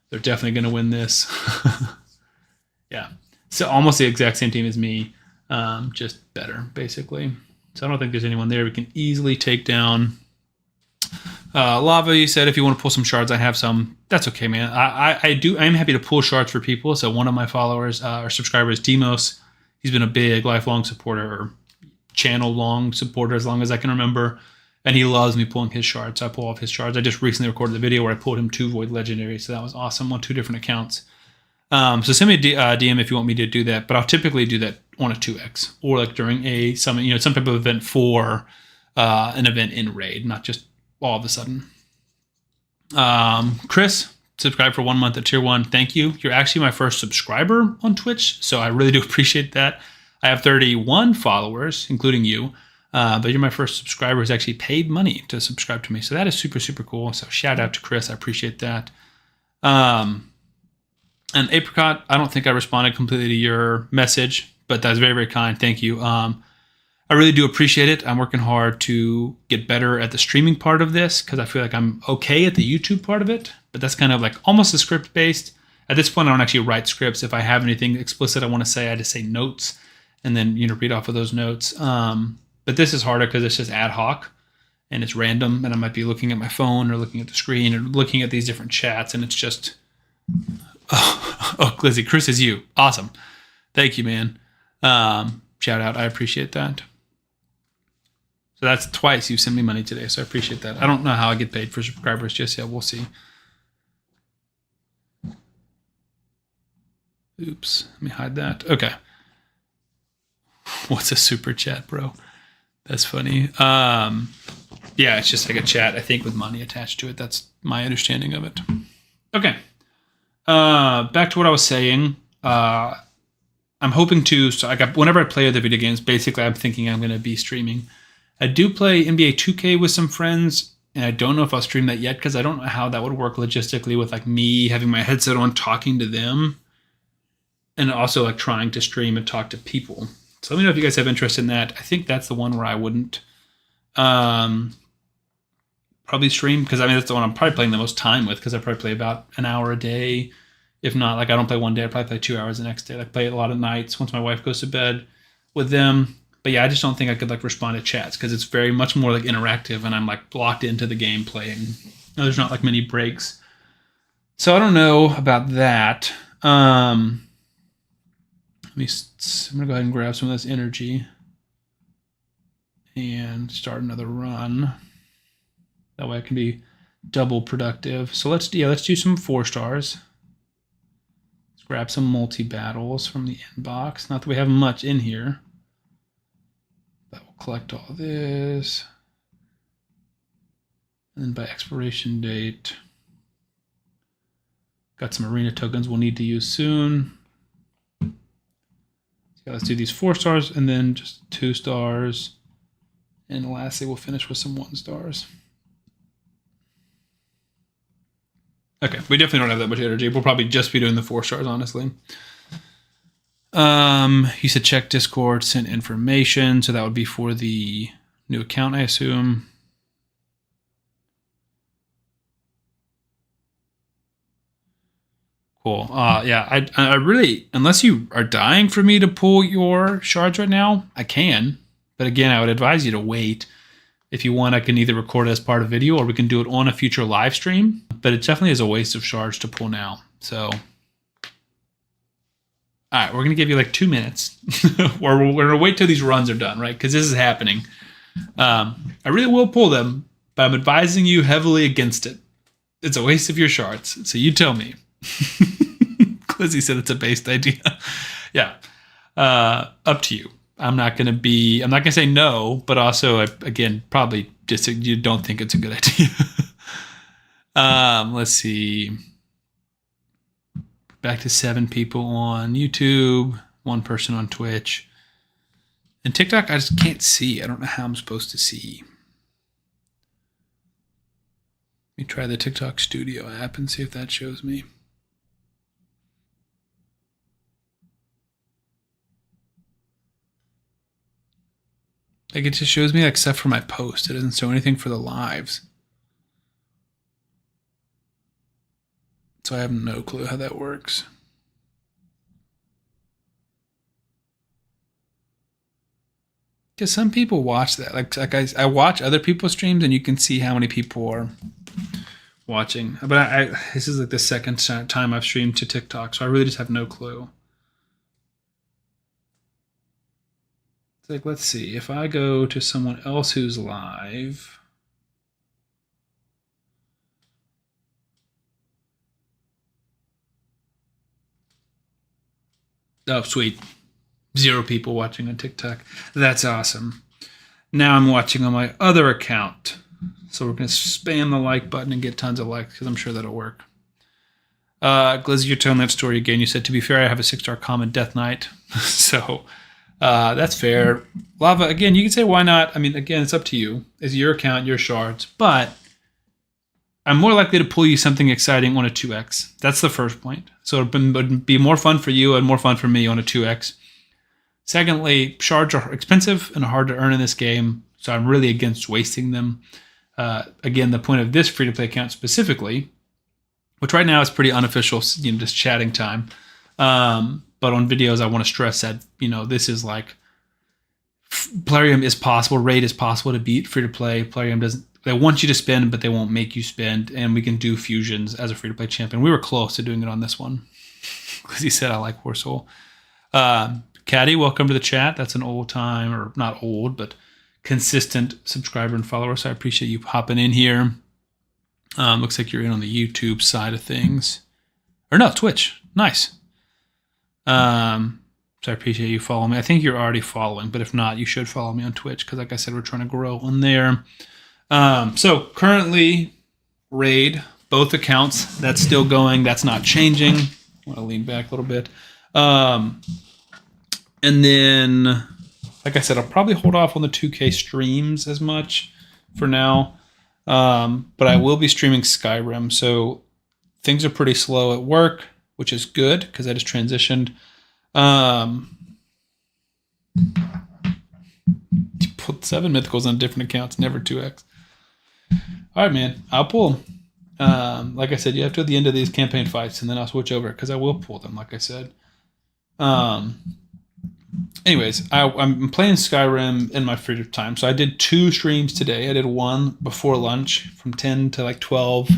They're definitely going to win this. Yeah. So almost the exact same team as me, just better, basically. So I don't think there's anyone there we can easily take down. Lava, you said if you want to pull some shards, I have some. That's okay, man. I'm happy to pull shards for people. So one of my followers or subscribers, Demos, he's been a big lifelong supporter, or channel long supporter as long as I can remember. And he loves me pulling his shards. So I pull off his shards. I just recently recorded the video where I pulled him 2 Void Legendaries. So that was awesome on 2 different accounts. So send me a DM if you want me to do that. But I'll typically do that on a 2x or like during a summon, some type of event for an event in raid, not just all of a sudden. Chris, subscribed for 1 month at tier 1. Thank you. You're actually my first subscriber on Twitch, so I really do appreciate that. I have 31 followers, including you, but you're my first subscriber who's actually paid money to subscribe to me. So that is super, super cool. So shout out to Chris. I appreciate that. And Apricot, I don't think I responded completely to your message, but that's very, very kind. Thank you. I really do appreciate it. I'm working hard to get better at the streaming part of this because I feel like I'm okay at the YouTube part of it, but that's kind of like almost a script based. At this point, I don't actually write scripts. If I have anything explicit I want to say, I just say notes and then, read off of those notes. But this is harder because it's just ad hoc and it's random, and I might be looking at my phone or looking at the screen or looking at these different chats, and it's just, oh, Glizzy, Chris is you. Awesome. Thank you, man. Shout out. I appreciate that. So that's twice you sent me money today, so I appreciate that. I don't know how I get paid for subscribers just yet. We'll see. Oops. Let me hide that. Okay. What's a super chat, bro? That's funny. Yeah, it's just like a chat, I think, with money attached to it. That's my understanding of it. Okay. Back to what I was saying. I'm hoping to, so whenever I play other video games, basically I'm thinking I'm going to be streaming. I do play NBA 2K with some friends, and I don't know if I'll stream that yet because I don't know how that would work logistically with like me having my headset on, talking to them, and also like trying to stream and talk to people. So let me know if you guys have interest in that. I think that's the one where I wouldn't probably stream because that's the one I'm probably playing the most time with because I probably play about an hour a day. If not, like I don't play one day, I probably play 2 hours the next day. I play it a lot of nights once my wife goes to bed with them. But yeah, I just don't think I could like respond to chats because it's very much more like interactive and I'm like locked into the game playing. There's not like many breaks. So I don't know about that. I'm going to go ahead and grab some of this energy and start another run. That way I can be double productive. So let's do some 4 stars. Let's grab some multi-battles from the inbox. Not that we have much in here. But we'll collect all this. And then by expiration date, got some arena tokens we'll need to use soon. So let's do these 4 stars and then just 2 stars. And lastly, we'll finish with some 1 stars. Okay, we definitely don't have that much energy. We'll probably just be doing the 4 stars, honestly. You said check Discord, send information. So that would be for the new account, I assume. Cool. Yeah, I really, unless you are dying for me to pull your shards right now, I can. But again, I would advise you to wait. If you want, I can either record it as part of video or we can do it on a future live stream. But it definitely is a waste of shards to pull now. So, all right, we're going to give you like 2 minutes. Or we're going to wait till these runs are done, right? Because this is happening. I really will pull them, but I'm advising you heavily against it. It's a waste of your shards. So you tell me. Glizzy said it's a based idea. Yeah. Up to you. I'm not going to say no, but also, again, probably just you don't think it's a good idea. Let's see. Back to 7 people on YouTube. one person on Twitch. And TikTok, I just can't see. I don't know how I'm supposed to see. Let me try the TikTok Studio app and see if that shows me. Like, it just shows me except for my post. It doesn't show anything for the lives. So I have no clue how that works. Because some people watch that. Like I watch other people's streams and you can see how many people are watching. But this is like the second time I've streamed to TikTok, so I really just have no clue. It's like, let's see. If I go to someone else who's live. Oh, sweet. 0 people watching on TikTok. That's awesome. Now I'm watching on my other account. So we're going to spam the like button and get tons of likes because I'm sure that'll work. Glizzy, you're telling that story again. You said, to be fair, I have a 6-star common Death Knight. So that's fair. Lava, again, you can say why not. I mean, again, it's up to you. It's your account, your shards. But I'm more likely to pull you something exciting on a 2x. That's the first point. So it would be more fun for you and more fun for me on a 2x. Secondly, shards are expensive and hard to earn in this game, so I'm really against wasting them. Again, the point of this free-to-play account specifically, which right now is pretty unofficial, just chatting time. But on videos, I want to stress that, this is like, Plarium is possible, Raid is possible to beat free-to-play. Plarium doesn't, they want you to spend, but they won't make you spend, and we can do fusions as a free-to-play champion. We were close to doing it on this one, because he said I like Warsoul. Caddy, welcome to the chat. That's an old time, or not old, but consistent subscriber and follower. So I appreciate you hopping in here. Looks like you're in on the YouTube side of things. Or no, Twitch. Nice. So I appreciate you following me. I think you're already following, but if not, you should follow me on Twitch because, like I said, we're trying to grow on there. So currently, Raid, both accounts, that's still going. That's not changing. I want to lean back a little bit. And then, like I said, I'll probably hold off on the 2K streams as much for now. But I will be streaming Skyrim. So things are pretty slow at work, which is good because I just transitioned. You pulled 7 mythicals on different accounts, never 2x. All right, man. I'll pull. Like I said, you have to at the end of these campaign fights, and then I'll switch over because I will pull them, like I said. Anyways, I'm playing Skyrim in my free time. So I did 2 streams today. I did one before lunch from 10 to like 12.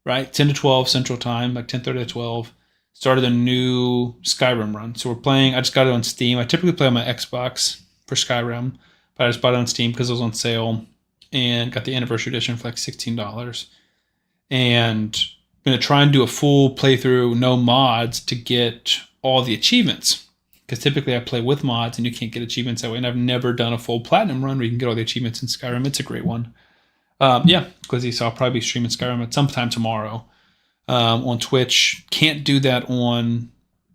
Right? 10 to 12 Central Time, like 10:30 to 12. Started a new Skyrim run. So we're playing, I just got it on Steam. I typically play on my Xbox for Skyrim, but I just bought it on Steam because it was on sale and got the anniversary edition for like $16. And I'm going to try and do a full playthrough, no mods, to get all the achievements. Because typically I play with mods and you can't get achievements that way. And I've never done a full platinum run where you can get all the achievements in Skyrim. It's a great one. Yeah, Glizzy, so I'll probably be streaming Skyrim at some time tomorrow on Twitch. Can't do that on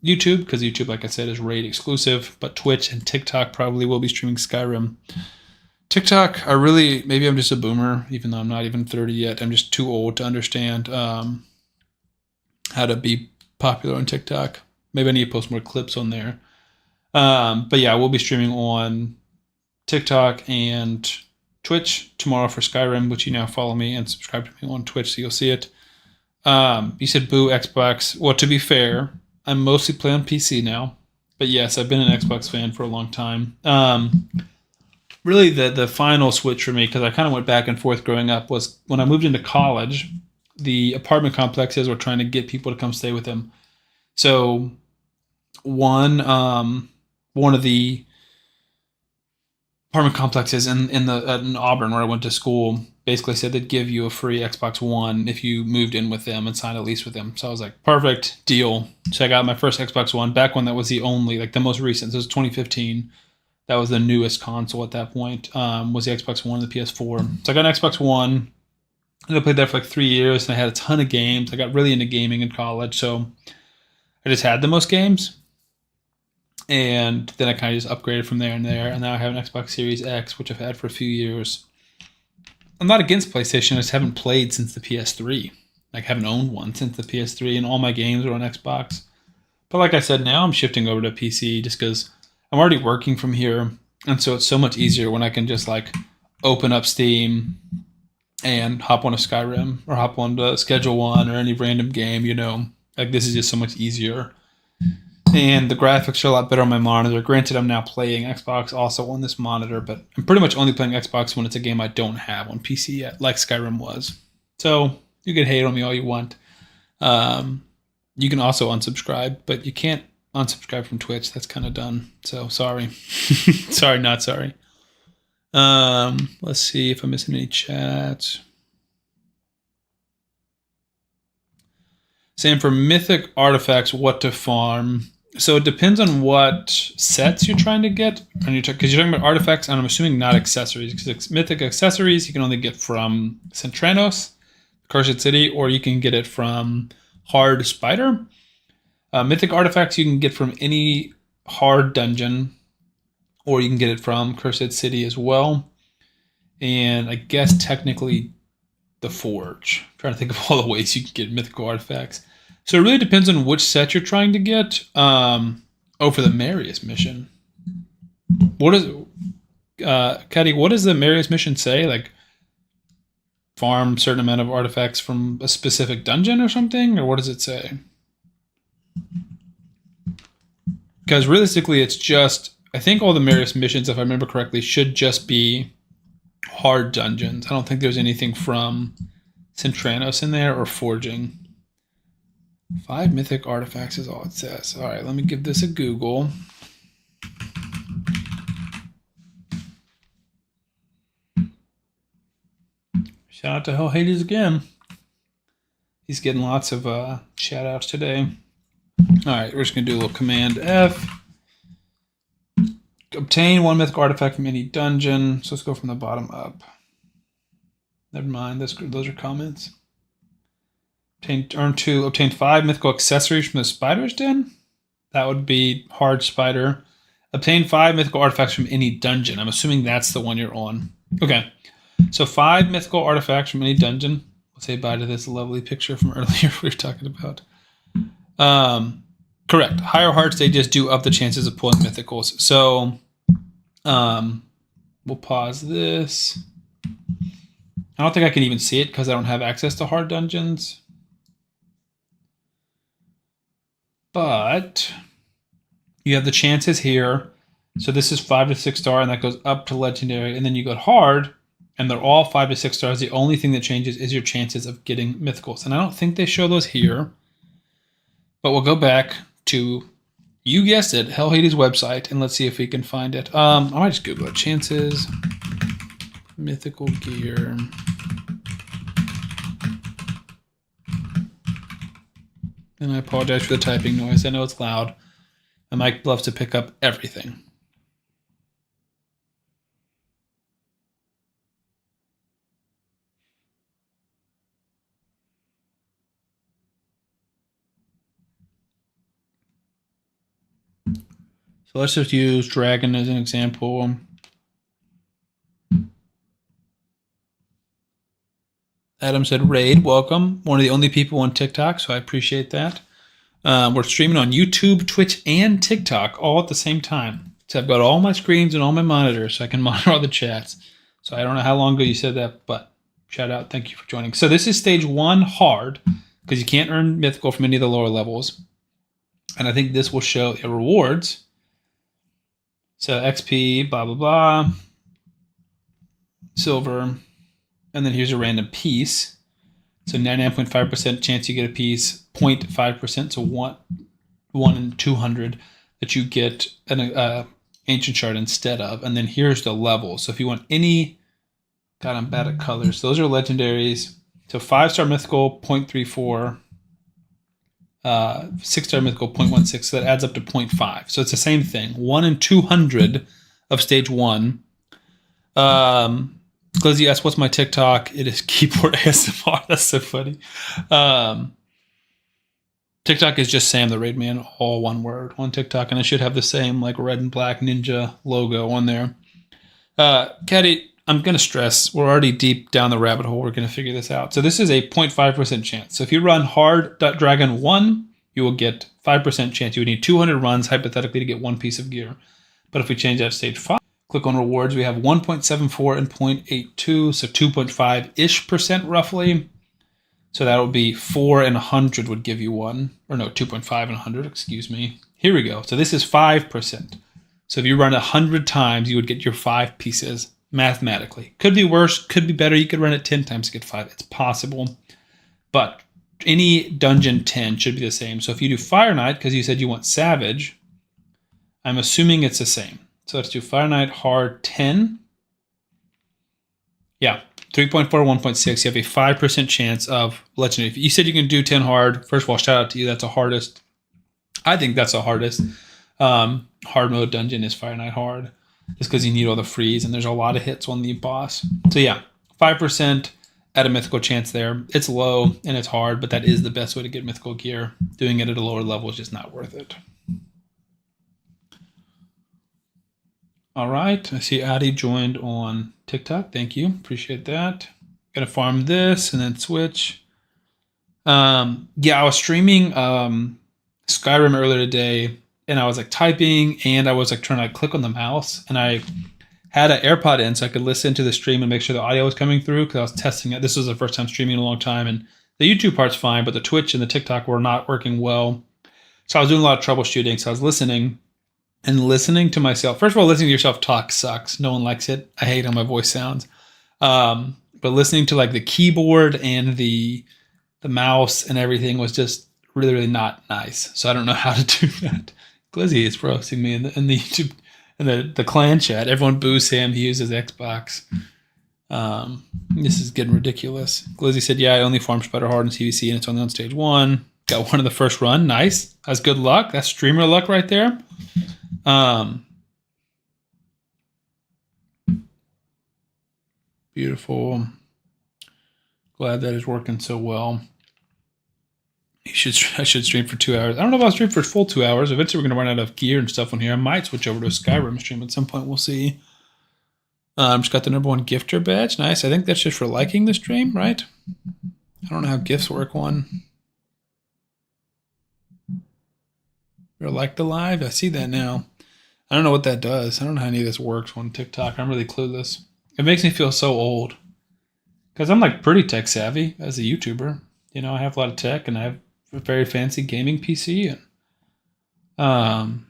YouTube because YouTube, like I said, is Raid exclusive. But Twitch and TikTok probably will be streaming Skyrim. TikTok, maybe I'm just a boomer, even though I'm not even 30 yet. I'm just too old to understand how to be popular on TikTok. Maybe I need to post more clips on there. But yeah, I will be streaming on TikTok and Twitch tomorrow for Skyrim, which you now follow me and subscribe to me on Twitch so you'll see it. You said boo Xbox. Well, to be fair, I mostly play on PC now. But yes, I've been an Xbox fan for a long time. Really, the final switch for me, because I kind of went back and forth growing up, was when I moved into college, the apartment complexes were trying to get people to come stay with them. So one of the apartment complexes in Auburn where I went to school basically said they'd give you a free Xbox One if you moved in with them and signed a lease with them. So I was like, perfect deal. So I got my first Xbox One back when that was the only, like the most recent. So it was 2015. That was the newest console at that point, was the Xbox One and the PS4. So I got an Xbox One, and I played that for like 3 years, and I had a ton of games. I got really into gaming in college, so I just had the most games. And then I kind of just upgraded from there. And now I have an Xbox Series X, which I've had for a few years. I'm not against PlayStation. I just haven't played since the PS3. Like, I haven't owned one since the PS3, and all my games are on Xbox. But like I said, now I'm shifting over to PC just because I'm already working from here. And so it's so much easier when I can just like open up Steam and hop on a Skyrim or hop on to Schedule One or any random game, you know. Like, this is just so much easier. And the graphics are a lot better on my monitor. Granted, I'm now playing Xbox also on this monitor, but I'm pretty much only playing Xbox when it's a game I don't have on PC yet, like Skyrim was. So you can hate on me all you want. You can also unsubscribe, but you can't unsubscribe from Twitch. That's kind of done. So sorry. Sorry, not sorry. Let's see if I'm missing any chats. Same for mythic artifacts, what to farm. So it depends on what sets you're trying to get. Because you're talking about artifacts, and I'm assuming not accessories. Because mythic accessories you can only get from Centranos, Cursed City, or you can get it from Hard Spider. Mythic artifacts you can get from any hard dungeon, or you can get it from Cursed City as well. And I guess technically the Forge. I'm trying to think of all the ways you can get mythical artifacts. So it really depends on which set you're trying to get. For the Marius mission. What is Caddy, what does the Marius mission say? Like, farm a certain amount of artifacts from a specific dungeon or something? Or what does it say? Because realistically, it's just, I think all the Marius missions, if I remember correctly, should just be hard dungeons. I don't think there's anything from Centranos in there or forging. 5 mythic artifacts is all it says. All right, let me give this a Google. Shout out to Hell Hades again. He's getting lots of shout outs today. All right, we're just going to do a little Command F. Obtain 1 mythic artifact from any dungeon. So let's go from the bottom up. Never mind, those are comments. Obtain 5 mythical accessories from the Spider's Den. That would be Hard Spider. Obtain 5 mythical artifacts from any dungeon. I'm assuming that's the one you're on. Okay, so 5 mythical artifacts from any dungeon. We'll say bye to this lovely picture from earlier we were talking about. Correct. Higher heart stages do up the chances of pulling mythicals. So we'll pause this. I don't think I can even see it because I don't have access to hard dungeons. But you have the chances here. So this is 5 to 6 star, and that goes up to legendary. And then you go hard, and they're all 5 to 6 stars. The only thing that changes is your chances of getting mythicals. And I don't think they show those here. But we'll go back to, you guessed it, Hell Hades website, and let's see if we can find it. I might just Google it. Chances, mythical gear. And I apologize for the typing noise. I know it's loud. My mic loves to pick up everything. So let's just use Dragon as an example. Adam said, Raid, welcome. One of the only people on TikTok, so I appreciate that. We're streaming on YouTube, Twitch, and TikTok all at the same time. So I've got all my screens and all my monitors, so I can monitor all the chats. So I don't know how long ago you said that, but shout out. Thank you for joining. So this is stage 1 hard, because you can't earn mythical from any of the lower levels. And I think this will show the rewards. So XP, blah, blah, blah. Silver. And then here's a random piece. So 99.5% chance you get a piece, 0.5%, so 1 in 200 that you get an ancient shard instead of. And then here's the level. So if you want any, God, I'm bad at colors. Those are legendaries. So 5-star mythical, 0.34. 6-star mythical, 0.16. So that adds up to 0.5. So it's the same thing. 1 in 200 of stage 1. Glizzy asked, what's my TikTok? It is keyboard ASMR. That's so funny. TikTok is just Sam the Raid Man, all one word on TikTok, and it should have the same like red and black ninja logo on there. Caddy, I'm going to stress, we're already deep down the rabbit hole. We're going to figure this out. So this is a 0.5% chance. So if you run hard Dragon 1, you will get 5% chance. You would need 200 runs, hypothetically, to get one piece of gear. But if we change that to stage 5, click on rewards, we have 1.74 and 0.82, so 2.5-ish% roughly. So that would be 4 and 100 would give you one. Or no, 2.5 and 100, excuse me. Here we go. So this is 5%. So if you run 100 times, you would get your 5 pieces mathematically. Could be worse, could be better. You could run it 10 times to get 5. It's possible. But any dungeon 10 should be the same. So if you do Fire Knight, because you said you want Savage, I'm assuming it's the same. So let's do Fire Knight hard 10. Yeah, 3.4, 1.6. You have a 5% chance of legendary. If you said you can do 10 hard, first of all, shout out to you. That's the hardest. I think that's the hardest. Hard mode dungeon is Fire Knight hard. Just because you need all the freeze and there's a lot of hits on the boss. So yeah, 5% at a mythical chance there. It's low and it's hard, but that is the best way to get mythical gear. Doing it at a lower level is just not worth it. All right, I see Addy joined on TikTok. Thank you, appreciate that. Gonna farm this and then switch. Yeah, I was streaming Skyrim earlier today, and I was like typing, and I was like trying to click on the mouse, and I had an AirPod in so I could listen to the stream and make sure the audio was coming through because I was testing it. This was the first time streaming in a long time, and the YouTube part's fine, but the Twitch and the TikTok were not working well. So I was doing a lot of troubleshooting. So I was listening to myself. First of all, listening to yourself talk sucks. No one likes it. I hate how my voice sounds. But listening to like the keyboard and the mouse and everything was just really, really not nice. So I don't know how to do that. Glizzy is roasting me in the YouTube, in the clan chat. Everyone boos him. He uses Xbox. This is getting ridiculous. Glizzy said, yeah, I only farm Spider hard in CVC and it's only on stage 1. Got one in the first run. Nice. That's good luck. That's streamer luck right there. Beautiful. Glad that is working so well. I should stream for 2 hours. I don't know if I'll stream for a full 2 hours. Eventually, we're going to run out of gear and stuff on here. I might switch over to a Skyrim stream at some point. We'll see. Just got the #1 gifter badge. Nice. I think that's just for liking the stream, right? I don't know how gifts work on. Or like the live. I see that now. I don't know what that does. I don't know how any of this works on TikTok. I'm really clueless. It makes me feel so old. Because I'm like pretty tech savvy as a YouTuber. You know, I have a lot of tech and I have a very fancy gaming PC and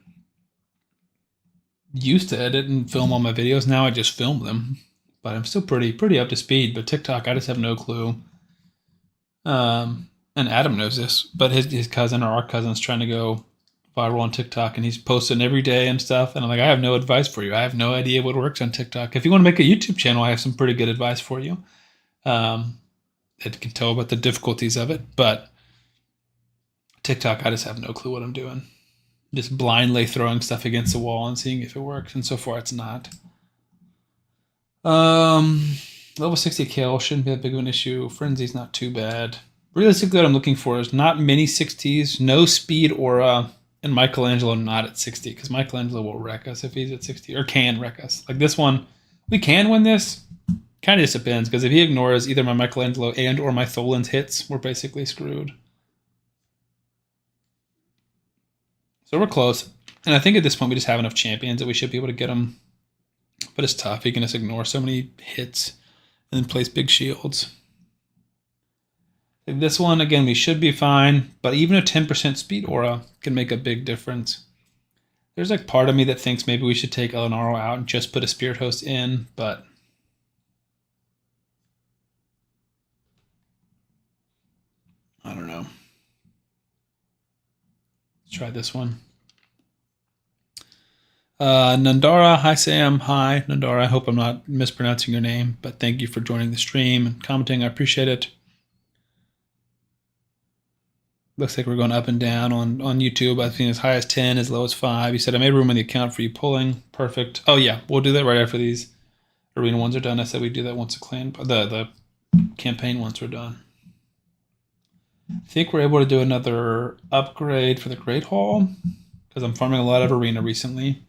used to edit and film all my videos. Now I just film them. But I'm still pretty up to speed. But TikTok, I just have no clue. And Adam knows this, but his cousin or our cousin's trying to go viral on TikTok, and he's posting every day and stuff. And I'm like, I have no advice for you. I have no idea what works on TikTok. If you want to make a YouTube channel, I have some pretty good advice for you. It can tell about the difficulties of it, but TikTok, I just have no clue what I'm doing. Just blindly throwing stuff against the wall and seeing if it works, and so far it's not. Level 60 kill shouldn't be that big of an issue. Frenzy's not too bad. Realistically, what I'm looking for is not many 60s, no speed aura, and Michelangelo not at 60, because Michelangelo will wreck us if he's at 60, or can wreck us. Like this one, we can win this. Kind of just depends, because if he ignores either my Michelangelo and or my Tholin's hits, we're basically screwed. So we're close. And I think at this point we just have enough champions that we should be able to get him. But it's tough. He can just ignore so many hits and then place big shields. This one, again, we should be fine. But even a 10% speed aura can make a big difference. There's like part of me that thinks maybe we should take Elenaro out and just put a Spirit Host in. But I don't know. Let's try this one. Nandara, hi Sam, hi Nandara. I hope I'm not mispronouncing your name, but thank you for joining the stream and commenting. I appreciate it. Looks like we're going up and down on YouTube. I've seen as high as 10, as low as 5. You said I made room in the account for you pulling. Perfect. Oh yeah, we'll do that right after these arena ones are done. I said we'd do that once the campaign ones are done. I think we're able to do another upgrade for the Great Hall because I'm farming a lot of arena recently.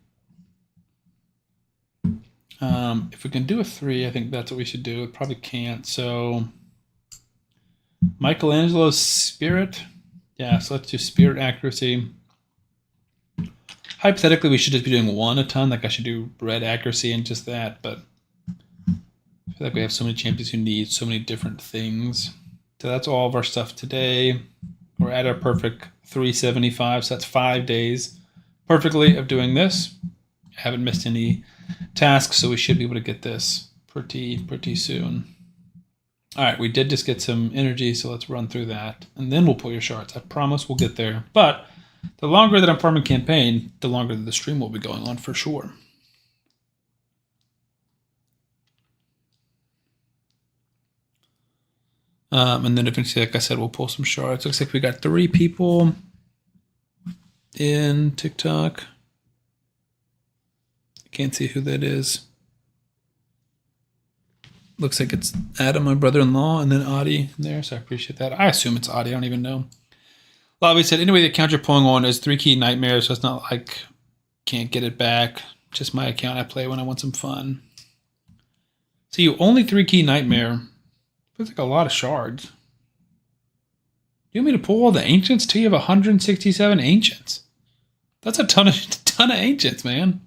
If we can do a 3, I think that's what we should do. It probably can't. So Michelangelo's Spirit. Yeah, so let's do Spirit Accuracy. Hypothetically, we should just be doing 1 a ton. Like I should do Red Accuracy and just that. But I feel like we have so many champions who need so many different things. So that's all of our stuff today. We're at our perfect 375. So that's 5 days perfectly of doing this. I haven't missed any tasks, so we should be able to get this pretty soon. All right, we did just get some energy, so let's run through that, and then we'll pull your shards. I promise we'll get there. But the longer that I'm farming campaign, the longer that the stream will be going on for sure. And then eventually, like I said, we'll pull some shards. Looks like we got 3 people in TikTok. Can't see who that is. Looks like it's Adam, my brother-in-law, and then Adi in there, so I appreciate that. I assume it's Adi, I don't even know. Lobby said, anyway, the account you're pulling on is 3 key nightmares, so it's not like can't get it back. Just my account I play when I want some fun. See, you only 3 key nightmare. Feels like a lot of shards. You want me to pull all the ancients too? You have 167 ancients. That's a ton of ancients, man.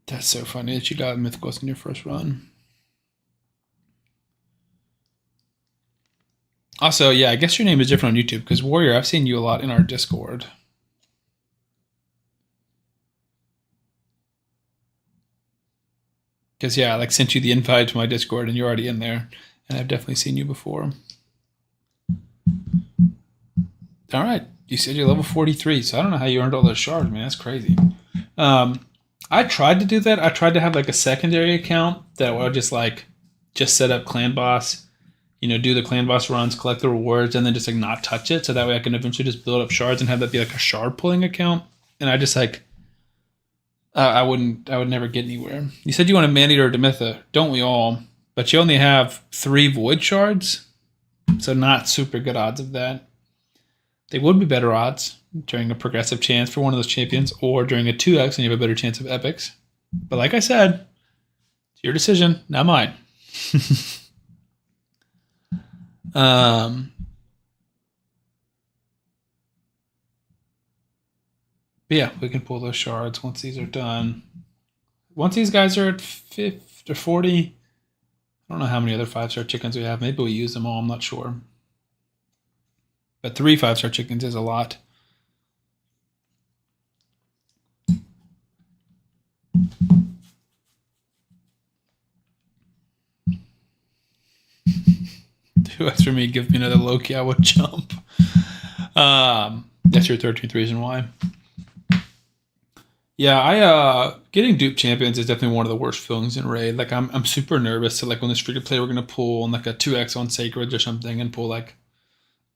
That's so funny that you got Mythicals in your first run. Also, yeah, I guess your name is different on YouTube because Warrior, I've seen you a lot in our Discord. Because, yeah, I like sent you the invite to my Discord and you're already in there. And I've definitely seen you before. All right. You said you're level 43, so I don't know how you earned all those shards, man. That's crazy. I tried to do that. I tried to have like a secondary account that would just set up Clan Boss, do the Clan Boss runs, collect the rewards, and then just like not touch it. So that way I can eventually just build up shards and have that be like a shard pulling account. And I just I would never get anywhere. You said you want a Maneater or Demitha. Don't we all? But you only have 3 Void shards. So not super good odds of that. They would be better odds during a progressive chance for one of those champions, or during a 2x and you have a better chance of epics. But like I said, it's your decision, not mine. But yeah, we can pull those shards once these are done. Once these guys are at 50 or 40, I don't know how many other 5-star chickens we have. Maybe we use them all, I'm not sure. But 3 5-star chickens is a lot. As for me, give me another Loki, I would jump. That's your 13th reason why. Yeah, getting dupe champions is definitely one of the worst feelings in raid. Like I'm super nervous to like when this free to play we're gonna pull on like a 2x on Sacred or something and pull like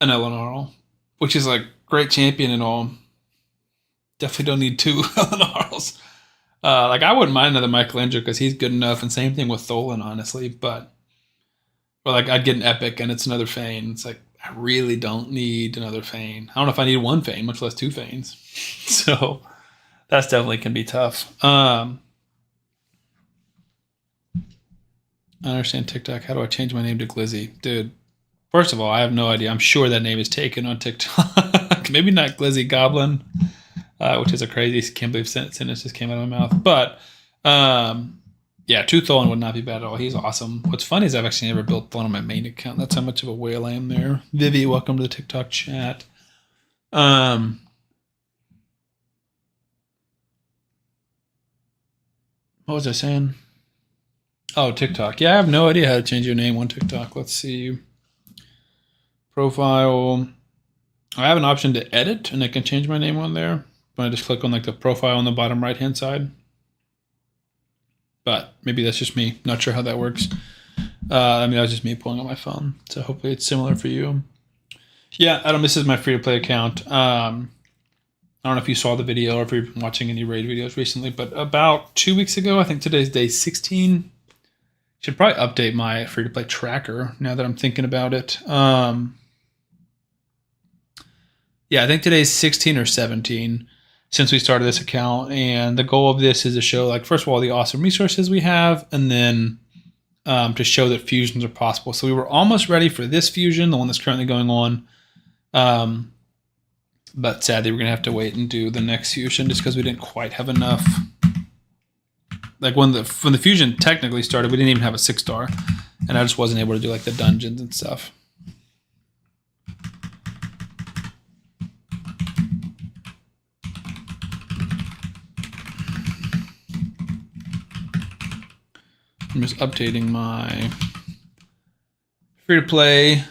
an Elenarl, which is like great champion and all. Definitely don't need 2 Elenarls. Like I wouldn't mind another Michelangelo because he's good enough, and same thing with Tholen, honestly. But or like I'd get an epic and it's another Fane. It's like I really don't need another Fane. I don't know if I need 1 Fane, much less 2 Fanes. So that's definitely can be tough. I understand TikTok. How do I change my name to Glizzy? Dude, first of all, I have no idea. I'm sure that name is taken on TikTok. Maybe not Glizzy Goblin, which is a crazy, can't believe sentence just came out of my mouth. But yeah, 2 Tholen would not be bad at all. He's awesome. What's funny is I've actually never built Tholen on my main account. That's how much of a whale I am there. Vivi, welcome to the TikTok chat. What was I saying? Oh, TikTok. Yeah, I have no idea how to change your name on TikTok. Let's see. Profile. I have an option to edit, and I can change my name on there. When I just click on like the profile on the bottom right-hand side. But maybe that's just me. Not sure how that works. That was just me pulling on my phone. So hopefully it's similar for you. Yeah, Adam, this is my free-to-play account. I don't know if you saw the video or if you've been watching any raid videos recently, but about 2 weeks ago, I think today's day 16, Should probably update my free-to-play tracker now that I'm thinking about it. Yeah, I think today's 16 or 17 since we started this account. And the goal of this is to show, like, first of all, the awesome resources we have, and then to show that fusions are possible. So we were almost ready for this fusion, the one that's currently going on. But sadly, we're going to have to wait and do the next fusion just because we didn't quite have enough. Like when the fusion technically started, we didn't even have a 6-star. And I just wasn't able to do like the dungeons and stuff. I'm just updating my free-to-play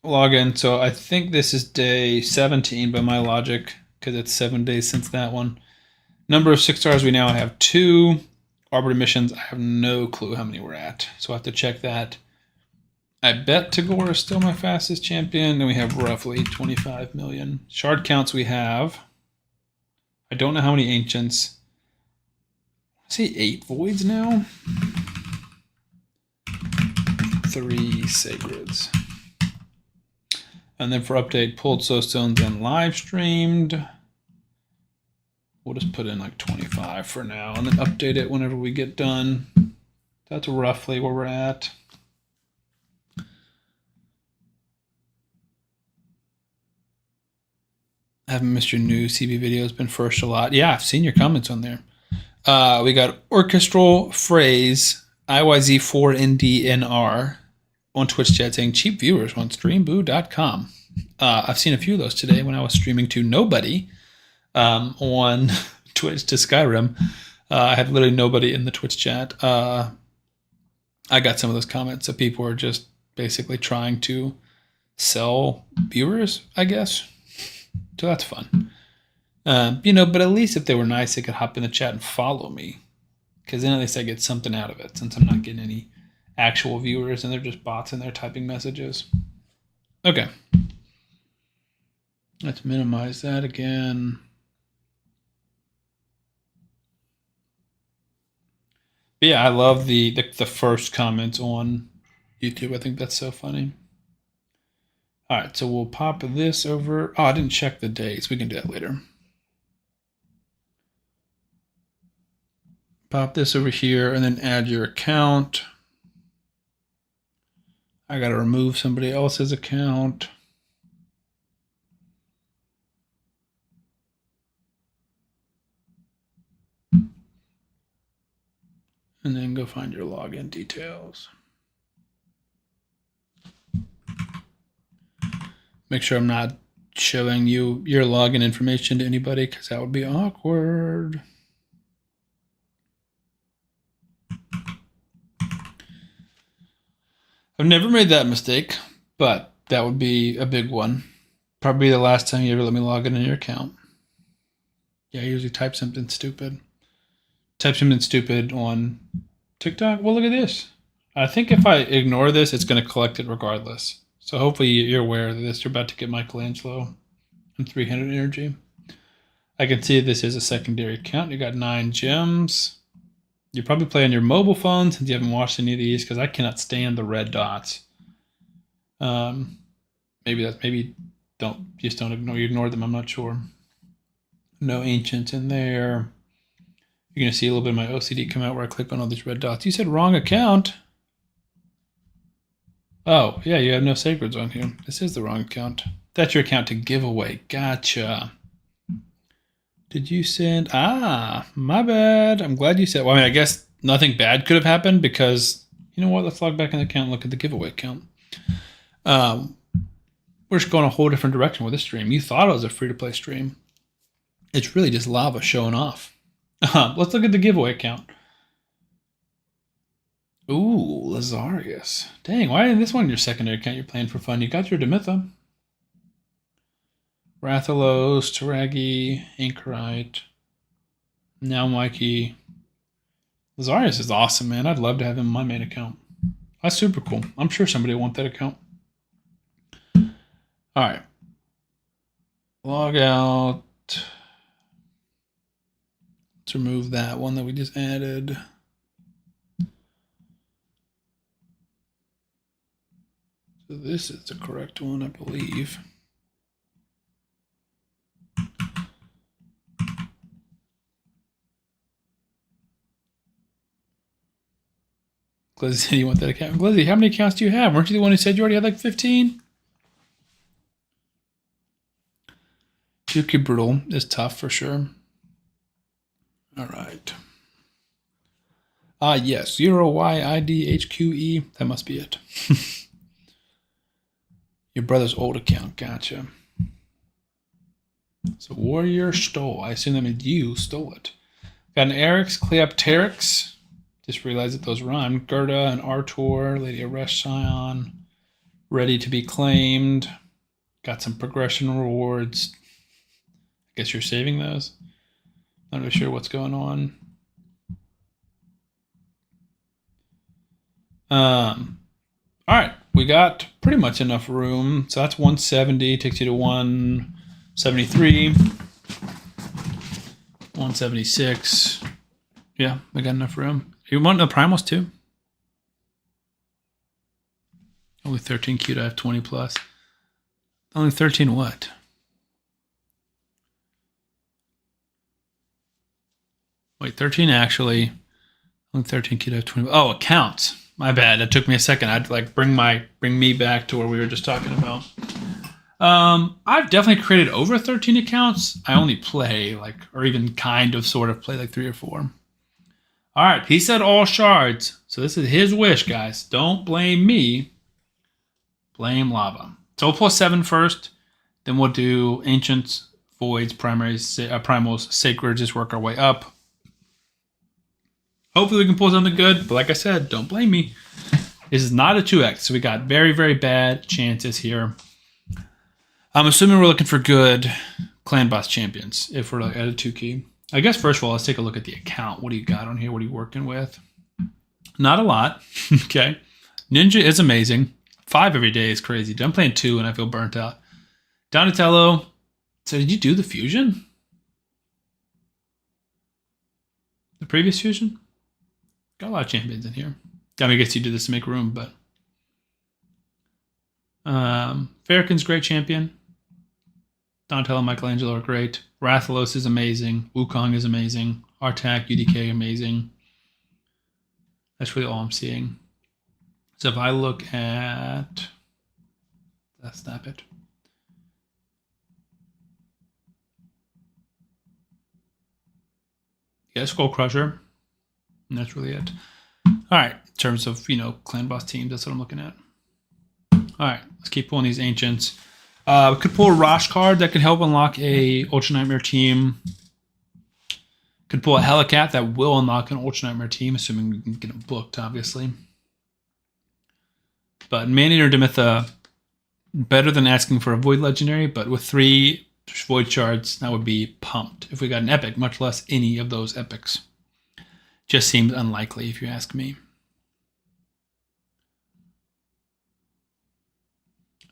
login. So I think this is day 17 by my logic, because it's 7 days since that one. Number of 6-stars, we now have 2. Arbiter missions, I have no clue how many we're at. So I have to check that. I bet Tagore is still my fastest champion, and we have roughly 25 million. Shard counts we have. I don't know how many ancients. I see 8 voids now. 3 sacreds. And then for update, pulled soul stones and live streamed. We'll just put in like 25 for now and then update it whenever we get done. That's roughly where we're at. I haven't missed your new CB videos, been first a lot. Yeah, I've seen your comments on there. We got Orchestral Phrase, IYZ4NDNR on Twitch chat saying cheap viewers on streamboo.com. I've seen a few of those today when I was streaming to nobody on Twitch to Skyrim. I had literally nobody in the Twitch chat. I got some of those comments that people are just basically trying to sell viewers, I guess. So that's fun. But at least if they were nice, they could hop in the chat and follow me. Because then at least I get something out of it, since I'm not getting any actual viewers and they're just bots and they're typing messages. Okay. Let's minimize that again. But yeah, I love the first comments on YouTube. I think that's so funny. All right, so we'll pop this over. Oh, I didn't check the days. We can do that later. Pop this over here and then add your account. I got to remove somebody else's account. And then go find your login details. Make sure I'm not showing you your login information to anybody, because that would be awkward. I've never made that mistake, but that would be a big one. Probably the last time you ever let me log in your account. Yeah, I usually type something stupid. Type something stupid on TikTok. Well, look at this. I think if I ignore this, it's going to collect it regardless. So hopefully you're aware of this. You're about to get Michelangelo and 300 energy. I can see this is a secondary account. You got 9 gems. You probably play on your mobile phone since you haven't watched any of these, because I cannot stand the red dots. Maybe don't ignore them. I'm not sure. No ancients in there. You're gonna see a little bit of my OCD come out where I click on all these red dots. You said wrong account. Oh, yeah, you have no sacreds on here. This is the wrong account. That's your account to giveaway. Gotcha. Did you send? Ah, my bad. I'm glad you said. Well, I mean, I guess nothing bad could have happened, because, you know what? Let's log back in the account and look at the giveaway account. We're just going a whole different direction with this stream. You thought it was a free-to-play stream. It's really just lava showing off. Let's look at the giveaway account. Ooh, Lazarius. Dang, why isn't this one your secondary account you're playing for fun? You got your Demitha. Rathalos, Taragi, Anchorite. Now Mikey. Lazarius is awesome, man. I'd love to have him on my main account. That's super cool. I'm sure somebody will want that account. All right. Log out. Let's remove that one that we just added. So this is the correct one, I believe. Glizzy said you want that account. Glizzy, how many accounts do you have? Weren't you the one who said you already had like 15? Juki Brutal is tough for sure. All right. Yes, 0YIDHQE. That must be it. Your brother's old account. Gotcha. So Warrior stole. I assume that means you stole it. Got an Eric's, Cleopteryx. Just realized that those rhyme. Gerda and Artur, Lady Aresh Scion. Ready to be claimed. Got some progression rewards. I guess you're saving those. Not really sure what's going on. All right, we got pretty much enough room. So that's 170, takes you to 173, 176. Yeah, we got enough room. You want the primals too? Only 13 cute, I have 20 plus. Only 13 what? Wait, 13 actually. Only 13 cute, I have 20. Oh, accounts. My bad. That took me a second. I'd like bring me back to where we were just talking about. I've definitely created over 13 accounts. I only play like, or even kind of sort of play like 3 or 4. All right, he said all shards. So this is his wish, guys. Don't blame me. Blame Lava. So we'll pull 7 first. Then we'll do Ancients, Voids, Primaries, Primals, Sacred. Just work our way up. Hopefully we can pull something good. But like I said, don't blame me. This is not a 2x. So we got very, very bad chances here. I'm assuming we're looking for good clan boss champions if we're like at a 2 key. I guess first of all, let's take a look at the account. What do you got on here? What are you working with? Not a lot. Okay. Ninja is amazing. 5 every day is crazy. I'm playing 2 and I feel burnt out. Donatello. So did you do the fusion? The previous fusion? Got a lot of champions in here. I mean, I guess you do this to make room, but Farrakhan's great champion. Donatello and Michelangelo are great. Rathalos is amazing. Wukong is amazing. Artak, UDK, amazing. That's really all I'm seeing. So if I look at... That's not it. Yeah, Skull Crusher. And that's really it. All right. In terms of, clan boss teams, that's what I'm looking at. All right. Let's keep pulling these Ancients. We could pull a Rosh card that could help unlock a Ultra Nightmare team. Could pull a Helicat that will unlock an Ultra Nightmare team, assuming we can get them booked, obviously. But Man-Eater Demitha, better than asking for a Void Legendary, but with 3 Void Shards, that would be pumped if we got an Epic, much less any of those Epics. Just seems unlikely, if you ask me.